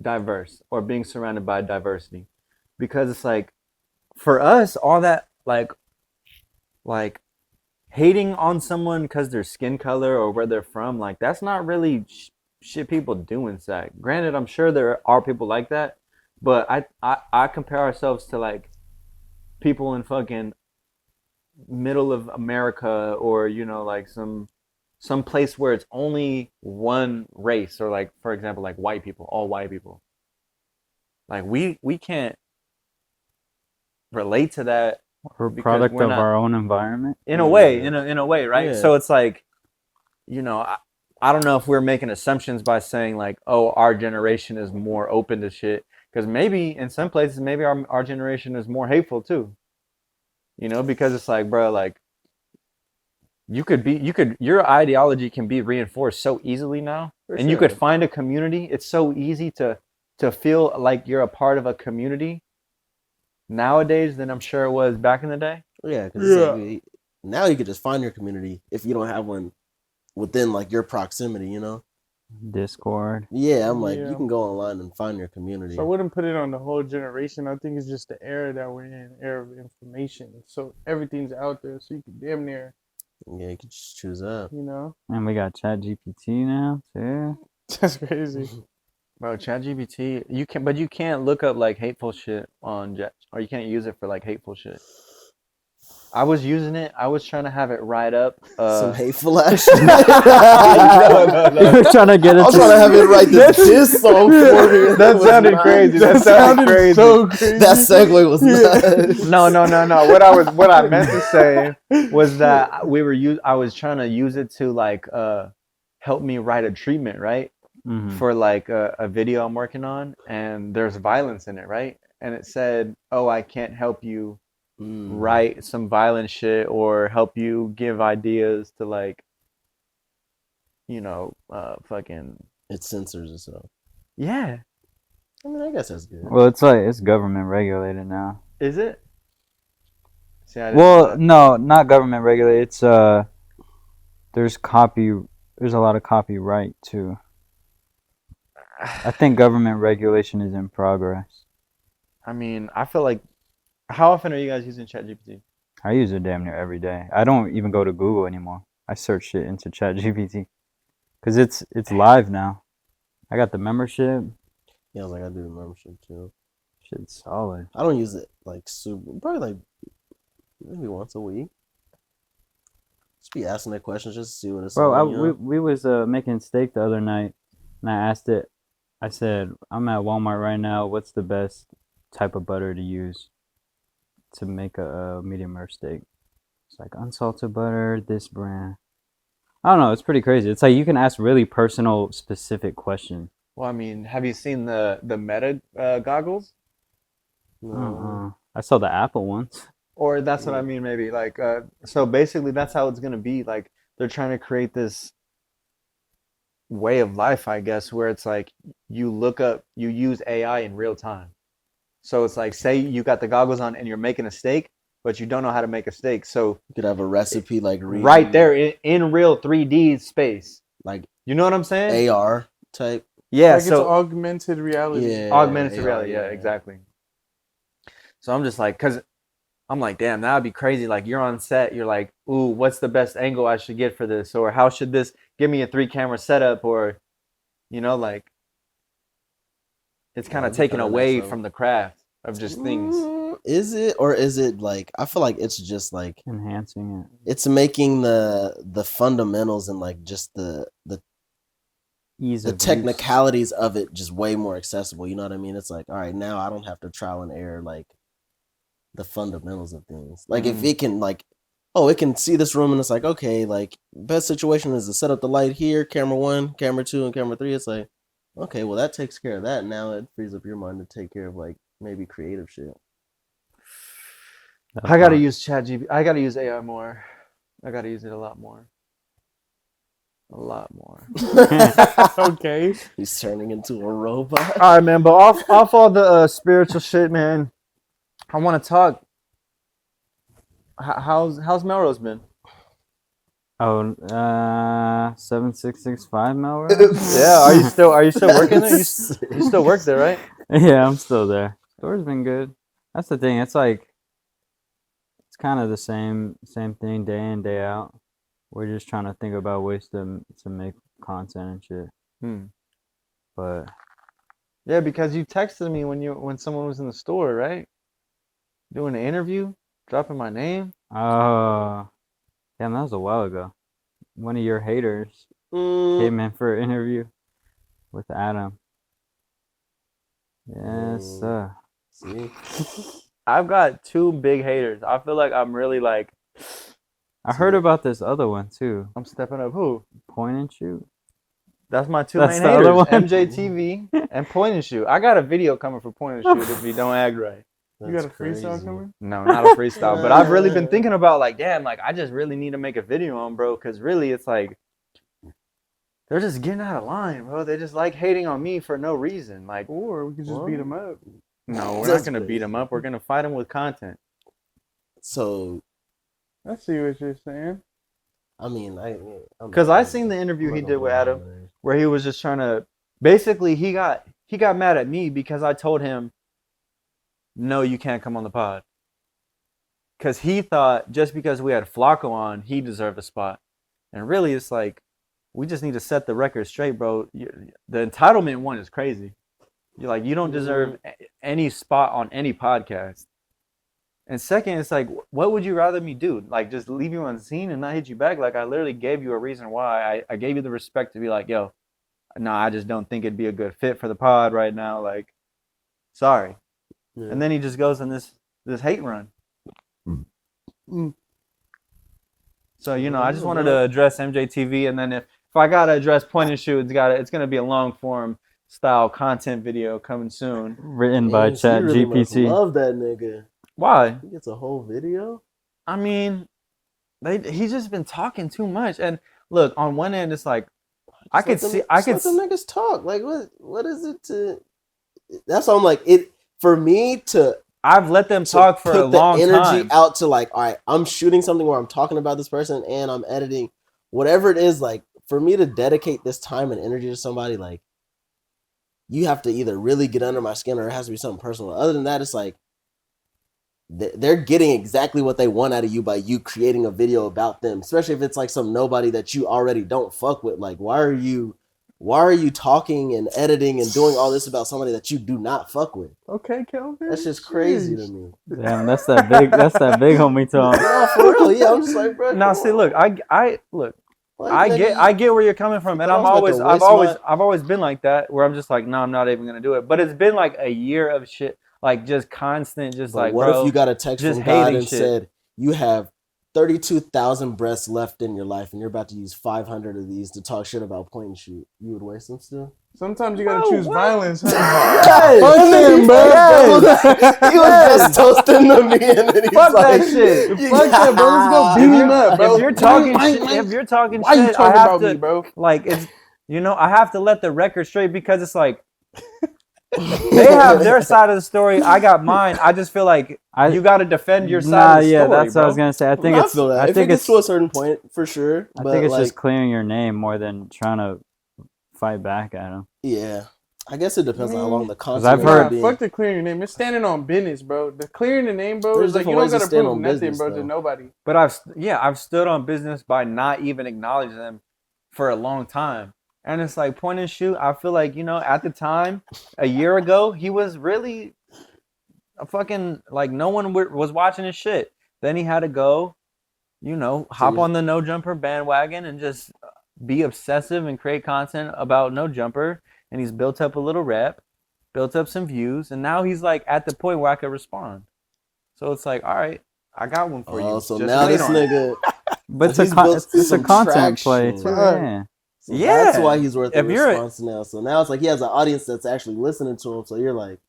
diverse or being surrounded by diversity, because it's like, for us, all that like hating on someone because their skin color or where they're from, like that's not really shit people do in SAC. Granted, I'm sure there are people like that, but I compare ourselves to like people in fucking middle of America, or like some place where it's only one race, or like, for example, like white people, all white people. Like we can't relate to that. We're a Because product we're of not- our own environment. In a way, in a way, right? Yeah. So it's like, I don't know if we're making assumptions by saying like, oh, our generation is more open to shit, because maybe in some places, maybe our generation is more hateful too. Because it's like, bro, like your ideology can be reinforced so easily now, and you could find a community. It's so easy to feel like you're a part of a community nowadays than I'm sure it was back in the day. Yeah, because now you can just find your community if you don't have one within like your proximity. Discord. Yeah, I'm like, Yeah. you can go online and find your community. So I wouldn't put it on the whole generation. I think it's just the era that we're in, era of information. So everything's out there, so you can damn near, Yeah, you can just choose that. And we got Chat GPT now too. That's crazy. Bro, ChatGPT, you can't look up like hateful shit on Jet, or you can't use it for like hateful shit. I was using it. I was trying to have it write up. Some hateful ass shit. No. You're trying to get I was trying to have it write this song for me. That sounded crazy. That sounded crazy. So crazy. That segue was nuts. No. What I meant to say was that I was trying to use it to like help me write a treatment, right? Mhm. For like a video I'm working on, and there's violence in it, right? And it said, "Oh, I can't help you write some violent shit or help you give ideas to like, fucking." It censors itself. Yeah. I mean, I guess that's good. Well, it's like it's government regulated now. Is it? See, I didn't Well, know that. no, not government regulated. It's there's a lot of copyright too. I think government regulation is in progress. I mean, I feel like, how often are you guys using ChatGPT? I use it damn near every day. I don't even go to Google anymore. I search shit into ChatGPT because it's live now. I got the membership. Yeah, I was like, I do the membership too. Shit's solid. I don't use it like super, probably like maybe once a week. Just be asking that questions just to see what it's Bro, on, we was making steak the other night, and I asked it. I said, I'm at Walmart right now. What's the best type of butter to use to make a medium rare steak? It's like unsalted butter, this brand. I don't know. It's pretty crazy. It's like you can ask really personal, specific questions. Well, I mean, have you seen the Meta goggles? I saw the Apple ones. Or that's what I mean, maybe. Like, so basically, that's how it's gonna be. Like, they're trying to create this way of life, I guess, where it's like you use AI in real time. So it's like, say you got the goggles on and you're making a steak, but you don't know how to make a steak. So You could have a recipe like right there in real 3D space. like You know what I'm saying? AR type. Yeah, Like so it's augmented reality. Yeah, augmented AR, reality, yeah, exactly. So I'm just like, because I'm like, damn, that'd be crazy. Like, you're on set, you're like, ooh, what's the best angle I should get for this? Or how should this give me a 3-camera setup? Or, like, it's kind of taken away from the craft of just things. Is it, or is it like, I feel like it's just like Enhancing it. it's making the fundamentals and like just the Ease the of use. technicalities of it just way more accessible. You know what I mean? It's like, all right, now I don't have to trial and error like the fundamentals of things. Like if it can like, oh, it can see this room and it's like, okay, like best situation is to set up the light here, camera 1, camera 2, and camera 3. It's like, okay, well that takes care of that. Now it frees up your mind to take care of like maybe creative shit. I gotta use ChatGPT. I gotta use AI more. I gotta use it a lot more. A lot more. Okay. He's turning into a robot. All right, man. But off all the spiritual shit, man. I want to talk. How's Melrose been? Oh, 7665 Melrose? Yeah. Are you still working there? You still work there, right? Yeah, I'm still there. Store's been good. That's the thing. It's like it's kind of the same thing day in, day out. We're just trying to think about ways to make content and shit. But yeah, because you texted me when someone was in the store, right? Doing an interview, dropping my name. damn, that was a while ago. One of your haters came in for an interview with Adam. Yes, sir. See? I've got 2 big haters. I feel like I'm really like. I heard about this other one too. I'm stepping up. Who? Point and shoot. That's my 2 That's main the other haters. one? MJTV and Point and Shoot. I got a video coming for Point and Shoot if you don't act right. You got a freestyle coming? No, not a freestyle. But I've really been thinking about like, damn, like I just really need to make a video on, bro. Because really, it's like they're just getting out of line, bro. They just like hating on me for no reason. Like, Or we could just beat him up. no, we're not gonna beat them up. We're gonna fight them with content. So, I see what you're saying. I mean, Because I seen the interview he did with Adam, where he was just trying to. Basically, he got mad at me because I told him, no, you can't come on the pod. Because he thought just because we had Flacco on, he deserved a spot. And really, it's like, we just need to set the record straight, bro. The entitlement one is crazy. You're like, you don't deserve any spot on any podcast. And second, it's like, what would you rather me do? Like, just leave you unseen and not hit you back? Like, I literally gave you a reason why. I gave you the respect to be like, yo, no, I just don't think it'd be a good fit for the pod right now. Like, sorry. Yeah. And then he just goes on this hate run. So, I just wanted to address MJTV, and then if I gotta address Point and Shoot, it's gonna be a long form style content video coming soon. Written by Chat really GPT. Love that nigga. Why? He gets a whole video. I mean, he's just been talking too much. And look, on one end, it's like I could see let the niggas talk. Like, what is it to? That's why I'm like it for me to. I've let them talk for a long time. Put the energy out to like, all right, I'm shooting something where I'm talking about this person and I'm editing, whatever it is. Like, for me to dedicate this time and energy to somebody, like, you have to either really get under my skin or it has to be something personal. Other than that, it's like they're getting exactly what they want out of you by you creating a video about them, especially if it's like some nobody that you already don't fuck with. Like, why are you talking and editing and doing all this about somebody that you do not fuck with? Okay, Kelvin. That's just crazy to me. Damn, that's that big homie talk. No, for real. Yeah, I'm just like, bro. Now, see, look, I look. Like, I get where you're coming from, and I've always been like that, where I'm just like, no, I'm not even gonna do it. But it's been like a year of shit, like just constant, just but like. What if you got a text from God and said you have 32,000 breaths left in your life, and you're about to use 500 of these to talk shit about Point and Shoot? You would waste them still? Sometimes you gotta choose violence. Huh? Yes, bro. He was just toasting to me, and then he's Fuck like, that shit. Fuck that, bro. Let's go beat him up, bro. If you're talking shit, why you talking about me, bro? Like, it's I have to let the record straight, because it's like they have their side of the story. I got mine. I just feel like you got to defend your side of the story. That's what I was gonna say. I think I feel that. I think it's to a certain point for sure. I think it's just clearing your name more than trying to fight back at him. Yeah, I guess it depends on how long the content. I've heard- Fuck the clearing your name. It's standing on business, bro. The clearing the name, bro, There's is like you different don't ways to gotta stand prove on nothing, business, bro, though. to nobody. But I've stood on business by not even acknowledging them for a long time. And it's like point and shoot. I feel like, at the time, a year ago, he was really a fucking, like, no one was watching his shit. Then he had to go, hop on the No Jumper bandwagon and just be obsessive and create content about No Jumper. And he's built up a little rep, built up some views, and now he's like at the point where I could respond. So it's like, all right, I got one for you. So Just now wait this on it. nigga, But he's built it's a some content play traction. too. Right. Yeah. so Yeah. that's why he's worth If the you're a- response now. So now it's like he has an audience that's actually listening to him. So you're like,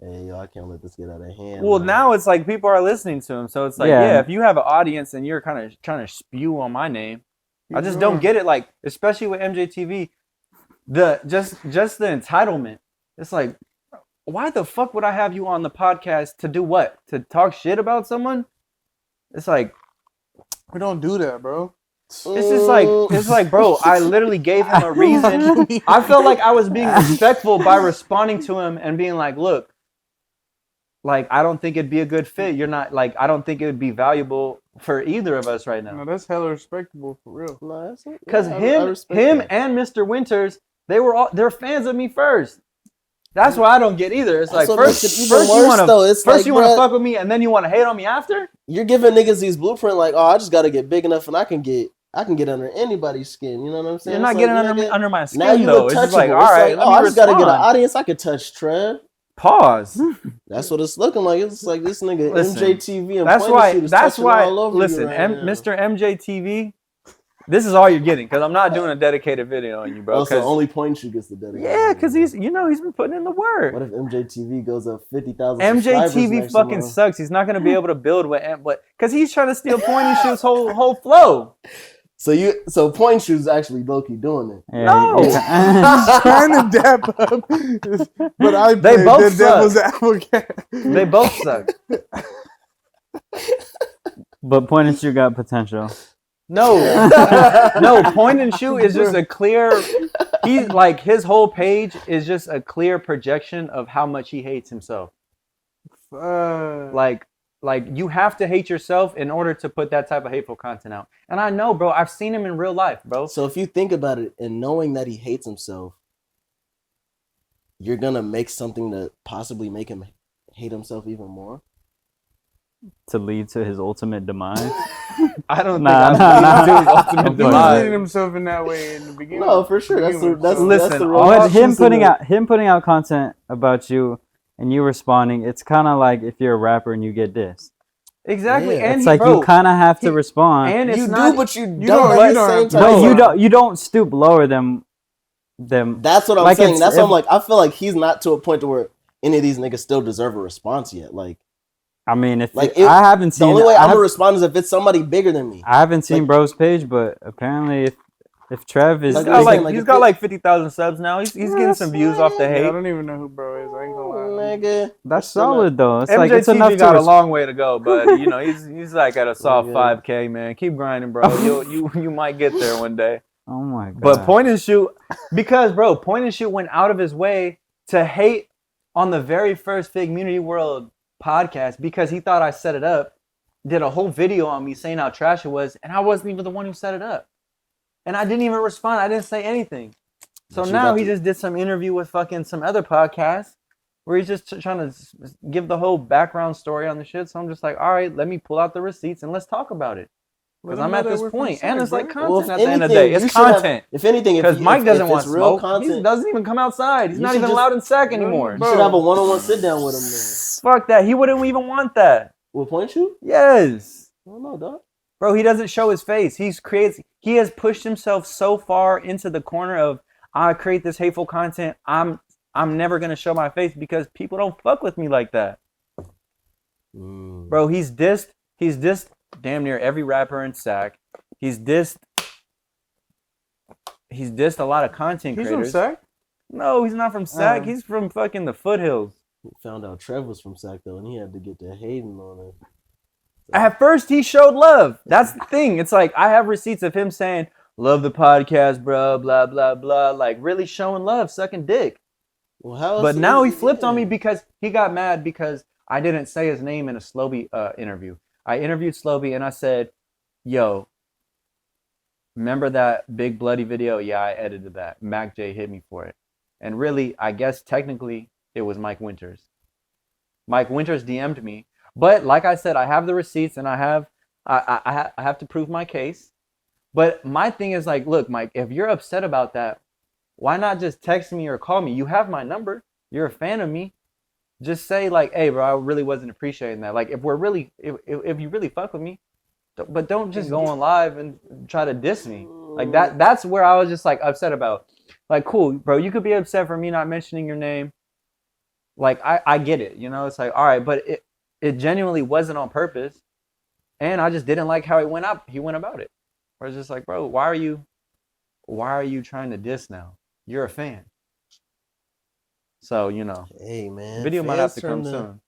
hey, yo, I can't let this get out of hand. Well, man. now it's like people are listening to him, so it's like, Yeah. yeah, if you have an audience and you're kind of trying to spew on my name, I just don't get it. Like, especially with MJTV, just the entitlement. It's like, why the fuck would I have you on the podcast to do what? To talk shit about someone? It's like, We don't do that, bro. it's like, bro, I literally gave him a reason. I felt like I was being respectful by responding to him and being like, look, like, I don't think it'd be a good fit. You're not, like, I don't think it would be valuable for either of us right No, now. that's hella respectable for real. No, that's it. Because Yeah, I him respect that. and Mr. Winters, they're fans of me first. That's what I don't get either. It's That's like, what first makes it you even worse, want though. It's to like, you want to bruh, fuck with me and then you want to hate on me after? You're giving niggas these blueprint like, oh, I just gotta get big enough and I can get under anybody's skin. You know what I'm saying? You're not It's getting like, under nigga, under my now skin you though. It's just like, untouchable. all It's right, let oh, me I just gotta get an respond. audience I could touch, Trev. Pause. That's what it's looking like. It's like this nigga Listen, MJTV and That's Point why. Shoot is That's touching why. all over Listen, you right now. Mr. MJTV, this is all you're getting because I'm not doing a dedicated video on you, bro. Also, 'cause- only Point Shoot gets the dedicated. yeah, because video. he's been putting in the work. What if MJTV goes up 50,000 subscribers MJTV next fucking month? sucks. He's not gonna be able to build what because he's trying to steal Point and Shoot's whole flow. So Point Shoot's actually low-key doing it. Yeah, No. Trying to dap up, but I They played both the devil's advocate. They both suck. But Point and Shoot got potential. No, no. Point and Shoot is just a clear. He's like his whole page is just a clear projection of how much he hates himself. Like you have to hate yourself in order to put that type of hateful content out. And I know, bro. I've seen him in real life, bro. So if you think about it and knowing that he hates himself, you're gonna make something to possibly make him hate himself even more. To lead to his ultimate demise. I don't Nah, think nah, I'm nah. doing his ultimate He He was demise. leading himself in that way in the beginning. No, for sure. That's the Listen, real all But options him in putting the- out content about you and you responding, it's kind of like if you're a rapper and you get dissed. Exactly, Yeah. and It's like bro, you kind of have to he- respond. and it's You not, do, but you don't- don't you at the don't same have to- time. but you don't stoop lower them. That's what I'm Like, saying. it's- That's what I'm if- like. I feel like he's not to a point to where any of these niggas still deserve a response yet. Like I mean, if Like, I haven't the seen, only way I'm gonna respond is if it's somebody bigger than me. I haven't seen like- Bro's page, but apparently if Trev is Like, he's got like, like, he's if got it- like 50,000 subs now. He's getting some views off the Yeah, I hate. don't even know who bro is. I ain't gonna lie. Nigga. that's still not- solid though. It's like it's MJTV enough to got a long way to go, but he's like at a soft Yeah. 5K, man. Keep grinding, bro. You might get there one day. Oh my god! But Point and Shoot, because bro, Point and Shoot went out of his way to hate on the very first Fig Community World podcast because he thought I set it up. Did a whole video on me saying how trash it was, and I wasn't even the one who set it up. And I didn't even respond. I didn't say anything. So But you now about he to- just did some interview with fucking some other podcast where he's just trying to give the whole background story on the shit. So I'm just like, all right, let me pull out the receipts and let's talk about it. Because I'm at this point, and it's like content Well, if at the end of the anything, day. you It's should have- content. If anything, Because Mike doesn't if want it's real smoke. He content, doesn't even come outside. He's You not should even just- allowed in SAC anymore. you should have a one-on-one sit down with him. Then. Fuck that. He wouldn't even want that. With Point Shoot? Yes. I don't know, dog. Bro, he doesn't show his face. He has pushed himself so far into the corner of I create this hateful content. I'm never gonna show my face because people don't fuck with me like that. Bro, he's dissed damn near every rapper in SAC. He's dissed a lot of content He's from creators. SAC? No, he's not from SAC. Oh. He's from fucking the foothills. Found out Trev was from SAC though, and he had to get to hating on it. At first, he showed love. That's the thing. It's like I have receipts of him saying, "Love the podcast, bro." Blah blah blah. Like really showing love, sucking dick. Well, how else But now he is it- flipped on me yeah. because he got mad because I didn't say his name in a Slowby interview. I interviewed Slowby and I said, "Yo, remember that big bloody video? Yeah, I edited that. Mac J hit me for it." And really, I guess technically it was Mike Winters. Mike Winters DM'd me, but like I said, I have the receipts and I have to prove my case. But my thing is like, look, Mike, if you're upset about that, why not just text me or call me? You have my number. You're a fan of me. Just say like, hey, bro, I really wasn't appreciating that. Like, if you really fuck with me, but don't just go on live and try to diss me. Like that. That's where I was just like upset about. Like, cool, bro. You could be upset for me not mentioning your name. Like, I get it. You know, it's like, all right, but it genuinely wasn't on purpose, and I just didn't like how he went about it. Where it's just like, bro, why are you trying to diss now? You're a fan. So, you know, Hey man, video might have fans to come turn soon.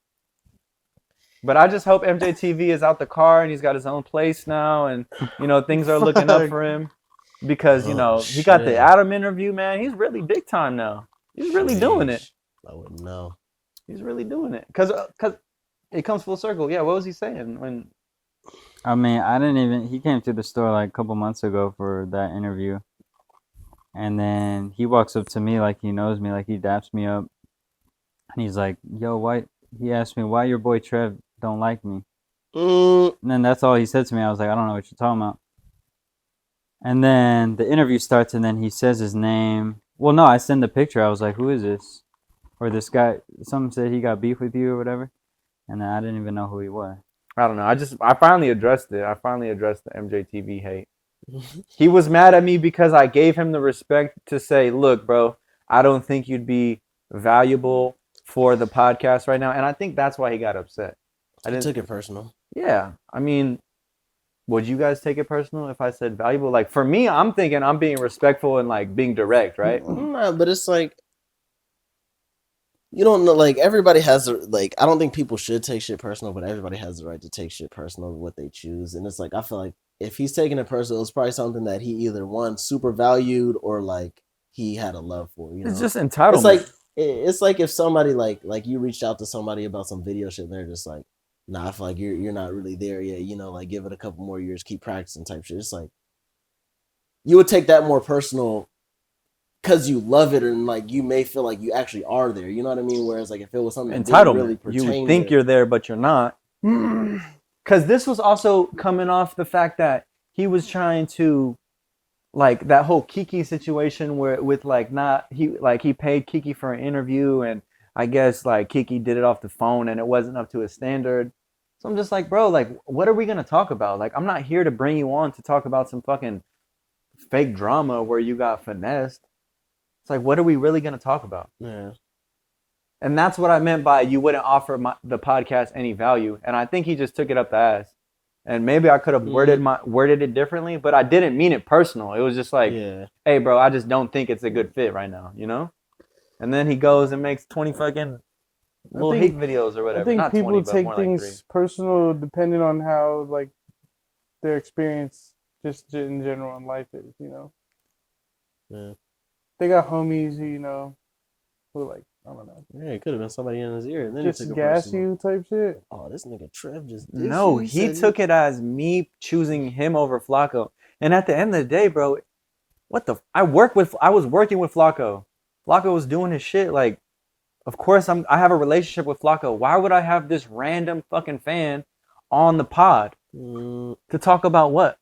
But I just hope MJTV is out the car and he's got his own place now, and you know things are looking up for him because you Oh, know he got the shit. Adam interview, man. He's really big time now. He's really doing it. I wouldn't know. He's really doing it because it comes full circle. Yeah, what was he saying when? I mean, I didn't even. He came to the store like a couple months ago for that interview, and then he walks up to me like he knows me, like he daps me up, and he's like, "Yo, why?" He asked me why your boy Trev don't like me, and then that's all he said to me. I was like, I don't know what you're talking about. And then the interview starts, and then he says his name. Well, no, I send the picture. I was like, who is this? Or this guy. Someone said he got beef with you or whatever, and then I didn't even know who he was. I don't know. I finally addressed it. I finally addressed the MJTV hate. He was mad at me because I gave him the respect to say, look, bro, I don't think you'd be valuable for the podcast right now. And I think that's why he got upset. I took it personal. Yeah. I mean, would you guys take it personal if I said valuable? Like, for me, I'm thinking I'm being respectful and, like, being direct, right? No, but it's like, you don't know, like, everybody has, like, I don't think people should take shit personal, but everybody has the right to take shit personal with what they choose. And it's like, I feel like if he's taking it personal, it's probably something that he either, one, super valued or, like, he had a love for, you know? It's just entitlement. It's like if somebody, like you reached out to somebody about some video shit and they're just like, nah, I feel like you're not really there yet, you know, like, give it a couple more years, keep practicing type shit. It's like, you would take that more personal because you love it, and like you may feel like you actually are there. You know what I mean? Whereas like if it was something that didn't really pertain, you would think you're there, but you're not. Because this was also coming off the fact that he was trying to, like, that whole Kiki situation where with like he paid Kiki for an interview, and I guess like Kiki did it off the phone and it wasn't up to his standard. So I'm just like, bro, like, what are we gonna talk about? Like, I'm not here to bring you on to talk about some fucking fake drama where you got finessed. It's like, what are we really going to talk about? Yeah. And that's what I meant by you wouldn't offer the podcast any value. And I think he just took it up the ass. And maybe I could have worded it differently, but I didn't mean it personal. It was just like, hey, bro, I just don't think it's a good fit right now, you know? And then he goes and makes 20 fucking little hate videos or whatever. I think Not people 20, take but things like 3. personal depending on how like their experience just in general in life is, you know? Yeah. They got homies who, you know, who like, I don't know. Yeah, it could have been somebody in his ear. And then just he took gas you type shit. Oh, this nigga Trev just No, he took it as me choosing him over Flacco. And at the end of the day, bro, I was working with Flacco. Flacco was doing his shit. Like, of course I have a relationship with Flacco. Why would I have this random fucking fan on the pod to talk about what?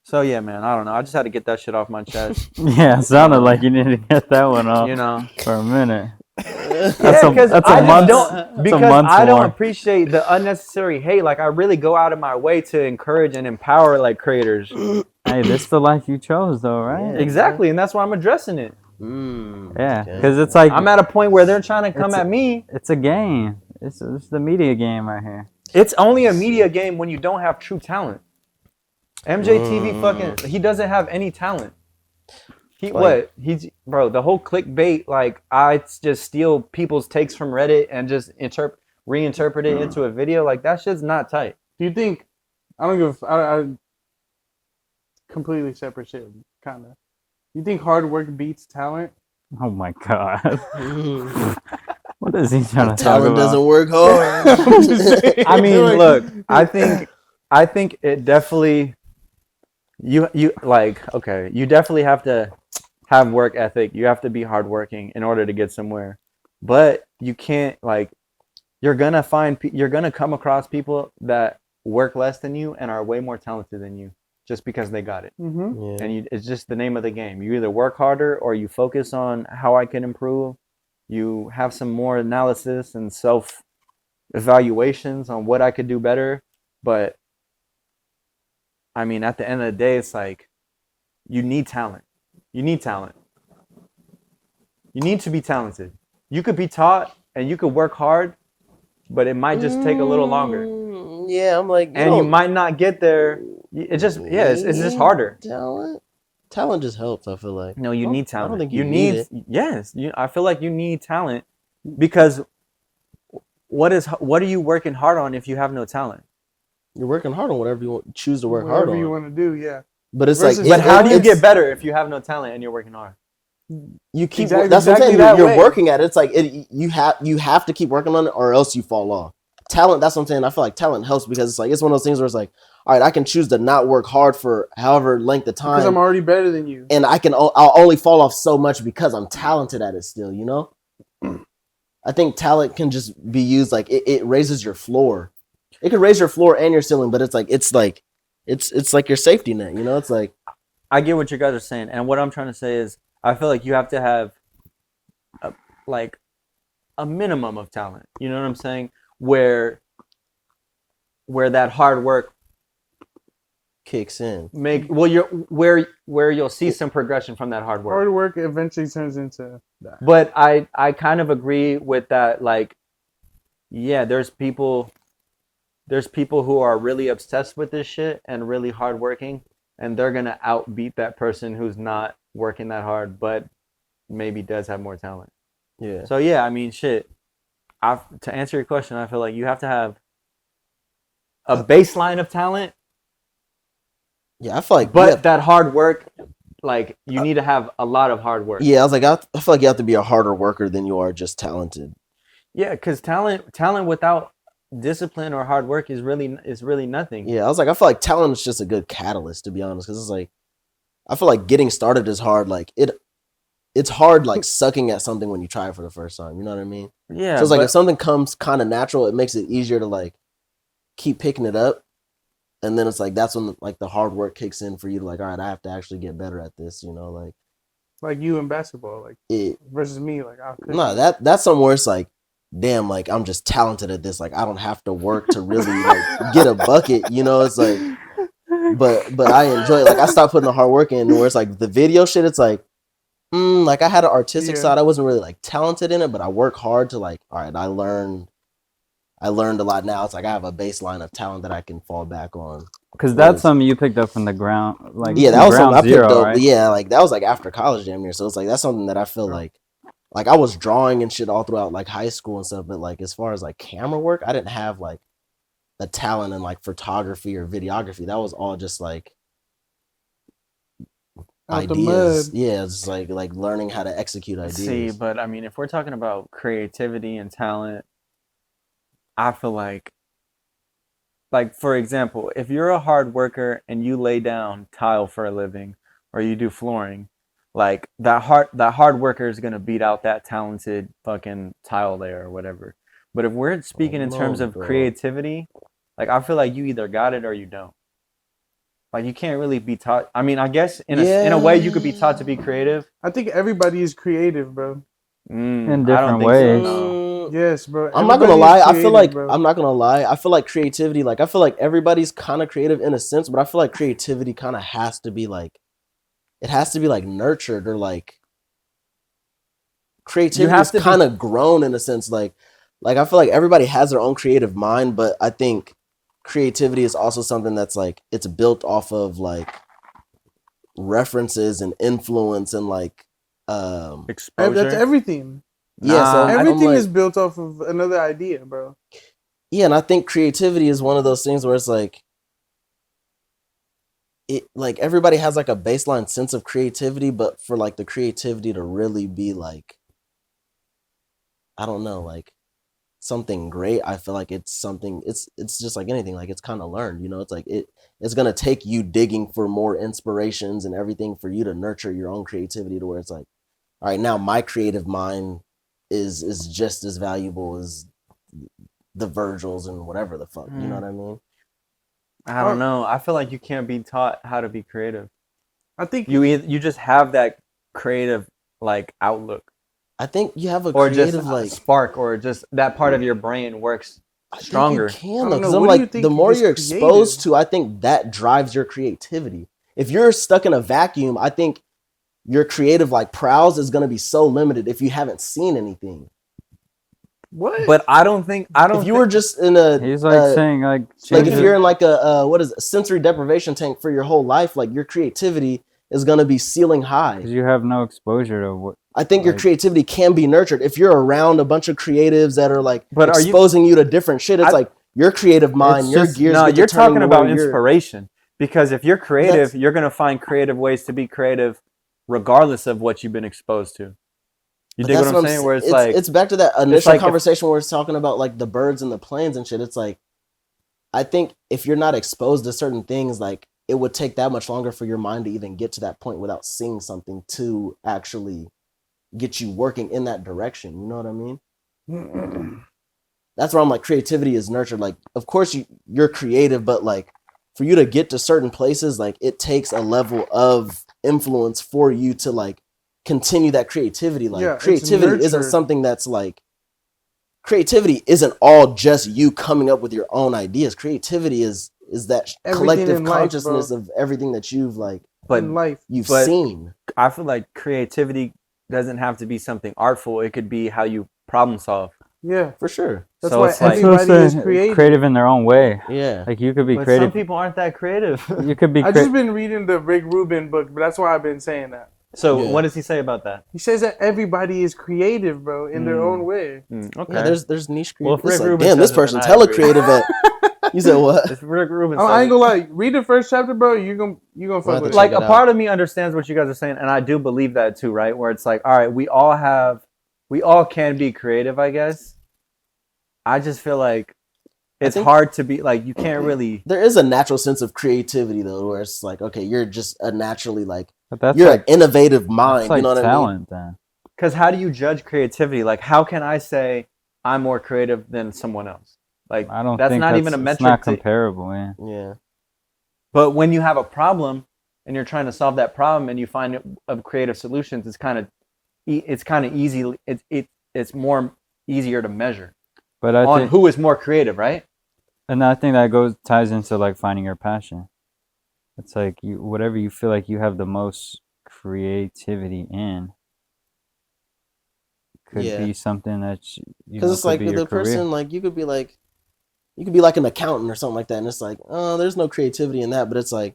So yeah, man, I don't know. I just had to get that shit off my chest. Yeah, it sounded like you needed to get that one off. You know, for a minute. Because I don't appreciate the unnecessary hate. Like, I really go out of my way to encourage and empower like creators. Hey, this is the life you chose, though, right? Yeah, exactly, and that's why I'm addressing it. Yeah, because it's like I'm at a point where they're trying to come at me. It's a game. It's the media game right here. It's only a media game when you don't have true talent. MJTV he doesn't have any talent. Bro, the whole clickbait, like, I just steal people's takes from Reddit and just reinterpret it into a video, like, that shit's not tight. Do you think, I completely separate shit, kind of. You think hard work beats talent? Oh my god. Mhm. What is he trying to talk Talent about? doesn't work hard. I'm just saying. I mean, Like, look, I think it definitely you like okay, you definitely have to have work ethic. You have to be hardworking in order to get somewhere. But you can't like you're gonna come across people that work less than you and are way more talented than you just because they got it. Mm-hmm. Yeah. And it's just the name of the game. You either work harder or you focus on how I can improve. You have some more analysis and self evaluations on what I could do better. But I mean, at the end of the day, it's like you need talent. You need talent. You need to be talented. You could be taught and you could work hard, but it might just take a little longer. Yeah, I'm like, And you might not get there. It just, yeah, it's just harder. Talent just helps, I feel like. No, you need talent. I don't think you you need need it. yes. I feel like you need talent because what are you working hard on if you have no talent? You're working hard on whatever you choose to work Whatever hard you on. want to do, yeah. But it's Versus- like, But how do you it's- get better if you have no talent and you're working hard? You keep. Exactly- That's what I'm exactly saying. that You're way. working at it. It's like you have to keep working on it, or else you fall off. Talent. That's what I'm saying. I feel like talent helps because it's like it's one of those things where it's like, all right, I can choose to not work hard for however length of Because I'm time, already better than you. and I'll only fall off so much because I'm talented at it still. You know. I think talent can just be used like it raises your floor. It can raise your floor and your ceiling, but it's like it's like your safety net. You know, it's like I get what you guys are saying, and what I'm trying to say is, I feel like you have to have a minimum of talent. You know what I'm saying? Where that hard work kicks in. where you'll see some progression from that hard work. Hard work eventually turns into that. But I kind of agree with that. Like, yeah, there's people who are really obsessed with this shit and really hardworking, and they're gonna outbeat that person who's not working that hard, but maybe does have more talent. Yeah. So yeah, I mean, shit. To answer your question, I feel like you have to have a baseline of talent, Yeah, I feel like but that hard work, like you need to have a lot of hard work. yeah, I was like, I feel like you have to be a harder worker than you are just talented. Yeah, because talent without discipline or hard work is really nothing. Yeah, I was like, I feel like talent is just a good catalyst, to be honest, because it's like, I feel like getting started is hard. Like it's hard, like sucking at something when you try it for the first time. You know what I mean? Yeah. So it's like if something comes kind of natural, it makes it easier to like keep picking it up, and then it's like that's when like the hard work kicks in for you to like, all right, I have to actually get better at this. You know, Like you in basketball, like it. versus me, like No, that's somewhere it's like, damn, like I'm just talented at this. Like I don't have to work to really like get a bucket. You know, it's like, but I enjoy it. Like I stopped putting the hard work in. Where it's like the video shit, it's like, like I had an artistic side. I wasn't really like talented in it, but I work hard to like, all right, I learned a lot now. It's like I have a baseline of talent that I can fall back on. Because that's something you picked up from the ground, like Yeah, that was ground something I picked zero, up. right? Yeah, like that was like after college damn near. So it's like that's something that I feel like I was drawing and shit all throughout like high school and stuff. But like as far as like camera work, I didn't have like a talent in like photography or videography. That was all just like out ideas. the mud. Yeah, it's like learning how to execute ideas. See, but I mean, if we're talking about creativity and talent, I feel like for example, if you're a hard worker and you lay down tile for a living or you do flooring, like that hard worker is gonna beat out that talented fucking tile layer or whatever. But if we're speaking in terms of creativity, like I feel like you either got it or you don't. Like you can't really be taught. I mean, I guess in a way you could be taught to be creative. I think everybody is creative, bro. In I don't different think ways. so, no. Yes, bro. I'm not Everybody gonna is lie. I creative, feel like bro. I'm not gonna lie. I feel like creativity. Like I feel like everybody's kind of creative in a sense, but I feel like creativity kind of has to be like, it has to be like nurtured or like creativity have is to be- kind of grown in a sense. Like I feel like everybody has their own creative mind, but I think creativity is also something that's like it's built off of like references and influence and like Exposure. That's everything. yeah. So Nah, I'm Everything like- is built off of another idea, bro. Yeah, and I think creativity is one of those things where it's like it like everybody has like a baseline sense of creativity, but for like the creativity to really be like, I don't know, like something great, I feel like it's something, it's just like anything, like it's kind of learned, you know. It's like it's gonna take you digging for more inspirations and everything for you to nurture your own creativity to where it's like, all right, now my creative mind is just as valuable as the Virgils and whatever the fuck, you know what I mean? I don't know. I feel like you can't be taught how to be creative. I think You just have that creative like outlook, I think you have a or creative just like spark, or just that part of your brain works I think stronger. you can I though, don't because know. I'm What do you like, the think more is you're exposed creative? to, I think that drives your creativity. If you're stuck in a vacuum, I think your creative like prowess is gonna be so limited if you haven't seen anything. What? But I don't If you were just in a He's like saying like like change if it. you're in like a what is it, sensory deprivation tank for your whole life, like your creativity is gonna be ceiling high. Because you have no exposure to what. I think your like- creativity can be nurtured if you're around a bunch of creatives that are like But are you- exposing you to different shit. It's I- like your creative mind, It's your just, gears. no, get to you're turning talking to about where you're- inspiration. Because if you're creative, That's- you're gonna find creative ways to be creative, regardless of what you've been exposed to. You But dig that's what I'm saying? Where it's like, it's back to that initial like if- conversation where it's talking about like the birds and the planes and shit. It's like, I think if you're not exposed to certain things, like it would take that much longer for your mind to even get to that point without seeing something to actually get you working in that direction. You know what I mean? That's where I'm like, creativity is nurtured. Like, of course you're creative, but like for you to get to certain places, like it takes a level of influence for you to like continue that creativity. Like Yeah, it's creativity isn't nurtured. something that's like, creativity isn't all just you coming up with your own ideas. Creativity is that Everything collective in life, consciousness bro. of everything that you've like but In life. you've But- seen. I feel like creativity doesn't have to be something artful. It could be how you problem solve. Yeah. For sure. That's So why it's like- everybody is creative. creative in their own way. Yeah. Like you could be But creative. some people aren't that creative. You could be I just creative. been reading the Rick Rubin book, but that's why I've been saying that. So Yeah. what does he say about that? He says that everybody is creative, bro, in their own way. Okay. Yeah, there's niche Well, creative. if Rick It's like, Rubin damn, this says it, then person's I hella agree. creative at. You said what? If Rick Rubin I ain't says gonna lie. Read the first chapter, bro. You're gonna We'll fuck have with to it. like check a it part out. of me understands what you guys are saying, and I do believe that too, right? Where it's like, all right, we all can be creative, I guess. I just feel like it's think- hard to be like, you can't really. There is a natural sense of creativity though, where it's like, okay, you're just a naturally like But that's you're like, an innovative mind. that's like You know what talent then. Because how do you judge creativity? Like, how can I say I'm more creative than someone else? Like, I don't that's think not that's, even a it's metric. not to- comparable, man. I mean? Yeah. But when you have a problem and you're trying to solve that problem and you find of creative solutions, it's kind of easy. It's more easier to measure But I on think, who is more creative, right? and I think that ties into like finding your passion. It's like whatever you feel like you have the most creativity in could Yeah. be something that Because it's like the person, like you could be like an accountant or something like that, and it's like, oh, there's no creativity in that, but it's like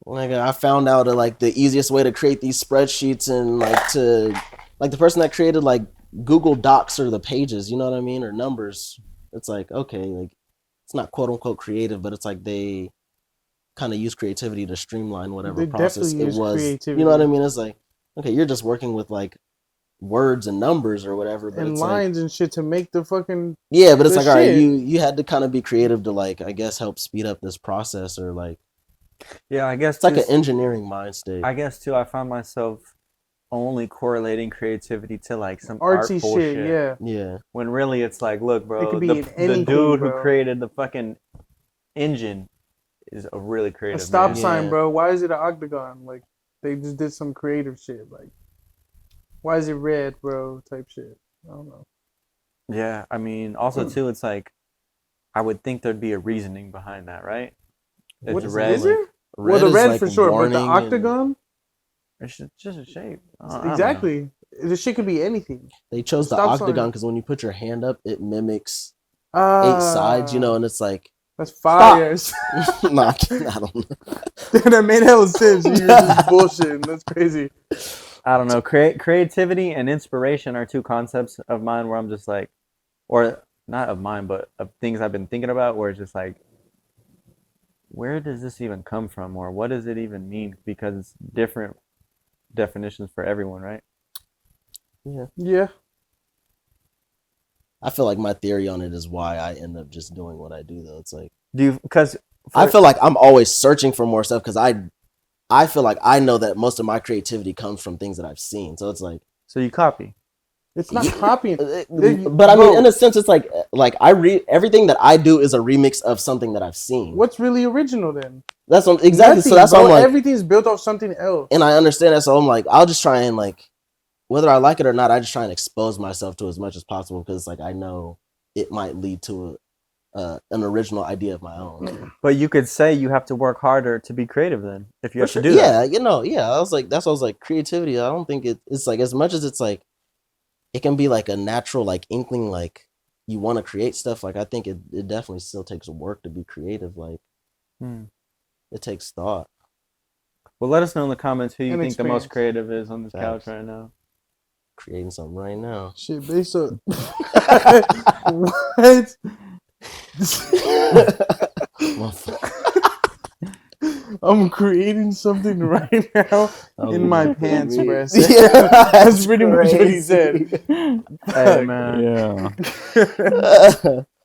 I found out like the easiest way to create these spreadsheets and like the person that created like Google Docs or the pages, you know what I mean, or numbers. It's like, okay, like it's not quote unquote creative, but it's like they kind of use creativity to streamline whatever They process definitely it use was. creativity. You know what I mean? It's like, okay, you're just working with like words and numbers or whatever, but And it's lines and shit to make the fucking. yeah, but it's the like, all right, shit. you had to kind of be creative to like, I guess, help speed up this process, or like Yeah, I guess it's like just- an engineering mind state. I guess too. I find myself only correlating creativity to like some Artsy artful shit, shit. yeah. Yeah, When really it's like, look, bro, It could be the in anything, dude who bro. created the fucking engine is a really A creative stop man. sign, Yeah. bro. Why is it an octagon? Like, they just did some creative shit. Like, why is it red, bro? Type shit. I don't know. Yeah, I mean, also too, it's like, I would think there'd be a reasoning behind that, right? It's What red. is there? red Well, the is red like for sure, but the warning and- octagon? It's just a shape. I don't know. Exactly. The shit could be anything. They chose the Stop sign. octagon because when you put your hand up, it mimics 8 Ah, sides, you know, and it's like, That's fire. nah, I don't know. That made hella sense. You're just bullshitting. That's crazy. I don't know. Creativity and inspiration are two concepts of mine where I'm just like, or not of mine, but of things I've been thinking about where it's just like, where does this even come from, or what does it even mean? Because it's different definitions for everyone, right? Yeah. I feel like my theory on it is why I end up just doing what I do, though. It's like Because I feel like I'm always searching for more stuff because I feel like I know that most of my creativity comes from things that I've seen. So it's like, so you copy. It's not copying. but I mean, in a sense, it's like I read everything that I do is a remix of something that I've seen. What's really original then? That's what, exactly. Nothing, So that's bro. why I'm like, Everything's built off something else. and I understand that. So I'm like, I'll just try and like, whether I like it or not, I just try and expose myself to as much as possible because like I know it might lead to an original idea of my own. But you could say you have to work harder to be creative then, if you have For to sure. do that. Yeah. I was like, that's what I was like, creativity. I don't think it's like as much as it's like, it can be like a natural like inkling, like you want to create stuff. Like I think it definitely still takes work to be creative. Like it takes thought. Well, let us know in the comments who you And think the most experience. creative is on this Facts. couch right now. Creating something right now. Shit, based on what? I'm creating something right now in my pants, bro. Yeah, That's pretty much what he said. Hey, man. Yeah.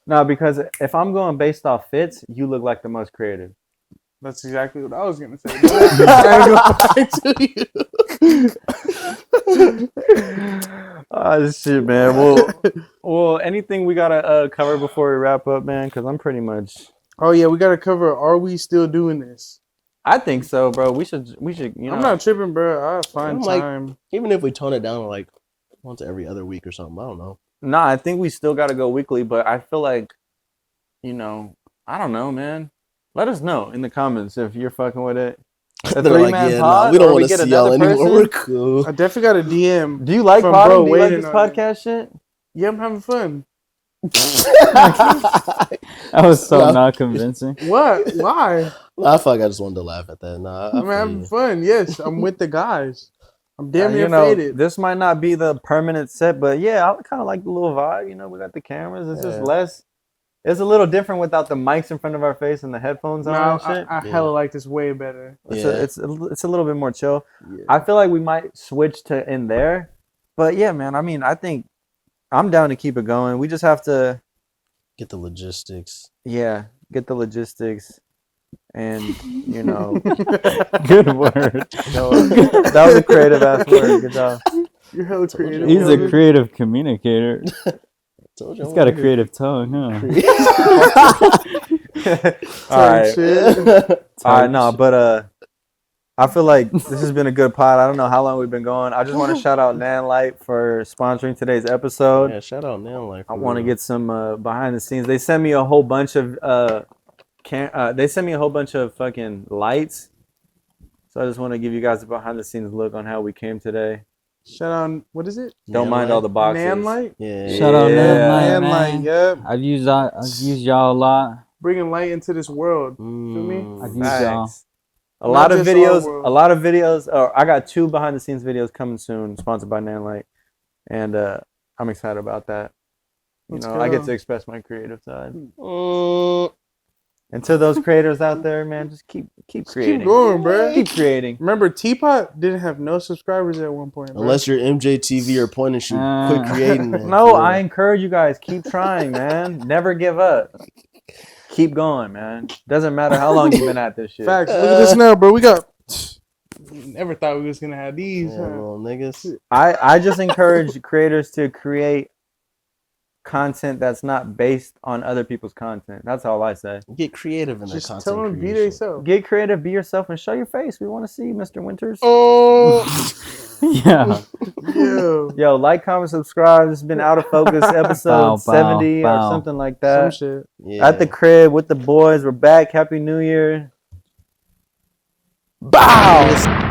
No, because if I'm going based off fits, you look like the most creative. That's exactly what I was gonna say. I ain't gonna lie to you. Oh, shit, man. Well, anything we gotta cover before we wrap up, man? Because I'm pretty much. Oh yeah, we gotta cover. Are we still doing this? I think so, bro. We should. You know. I'm not tripping, bro. I find I'm like- time. Even if we tone it down to like once every other week or something, I don't know. Nah, I think we still gotta go weekly, but I feel like, you know, I don't know, man. Let us know in the comments if you're fucking with it. A They're like, 3-man yeah, pod, nah, we don't or want to get see y'all another anymore. person? We're cool. I definitely got a DM. Do you like From podding? bro Do you like waiting this on it. podcast shit? Yeah, I'm having fun. That was so No. not convincing. What? Why? I feel like I just wanted to laugh at that. Nah, I I'm feel having you. fun. Yes, I'm with the guys. I'm damn near You know, faded. this might not be the permanent set, but yeah, I kind of like the little vibe. You know, we got the cameras. It's just Yeah. less. It's a little different without the mics in front of our face and the headphones on No, and shit. I hella like this way better. It's a little bit more chill. Yeah. I feel like we might switch to in there, but yeah, man. I mean, I think I'm down to keep it going. We just have to, Get the logistics. get the logistics, and you know, Good word. that was a creative ass word. Good job. You're hella creative. He's a Kelvin. creative communicator. Told you He's I'm got a over creative tongue, huh? All right. here. All right, no, but I feel like this has been a good pod. I don't know how long we've been going. I just want to shout out Nanlite for sponsoring today's episode. Yeah, shout out Nanlite. I want to get some behind the scenes. They sent me a whole bunch of they sent me a whole bunch of fucking lights. So I just want to give you guys a behind the scenes look on how we came today. Shout out, what is it? Don't mind all the boxes. Nanlite? Yeah. Shout out Yeah. Nanlite, man. Nanlite, yep. I've used y'all a lot. Bringing light into this world. Feel me? I've used y'all. Facts. A lot of just our videos. world. A lot of videos. I got 2 behind the scenes videos coming soon, sponsored by Nanlite, and I'm excited about that. You Let's know, go. I get to express my creative side. Mm, And to those creators out there, man, just keep creating. Keep going, bro. Keep creating. Remember, Teapot didn't have no subscribers at one point, bro. unless you're MJTV or point and shoot, quit creating. Man. No, For I real. encourage you guys. Keep trying, man. Never give up. Keep going, man. Doesn't matter how long you've been at this shit. Facts. Look at this now, bro. We got... Never thought we was going to have these. Yeah, huh? little niggas. I just encourage creators to create content that's not based on other people's content. That's all I say. Get creative in their Just content tell them to be creation. themselves. Get creative, be yourself, and show your face. We want to see you, Mr. Winters. Oh, Yeah. yo. Yo, like, comment, subscribe. This has been Out of Focus episode Bow, bow, 70 or bow. something like Some that. shit. Yeah. At the crib with the boys. We're back. Happy New Year. Bow.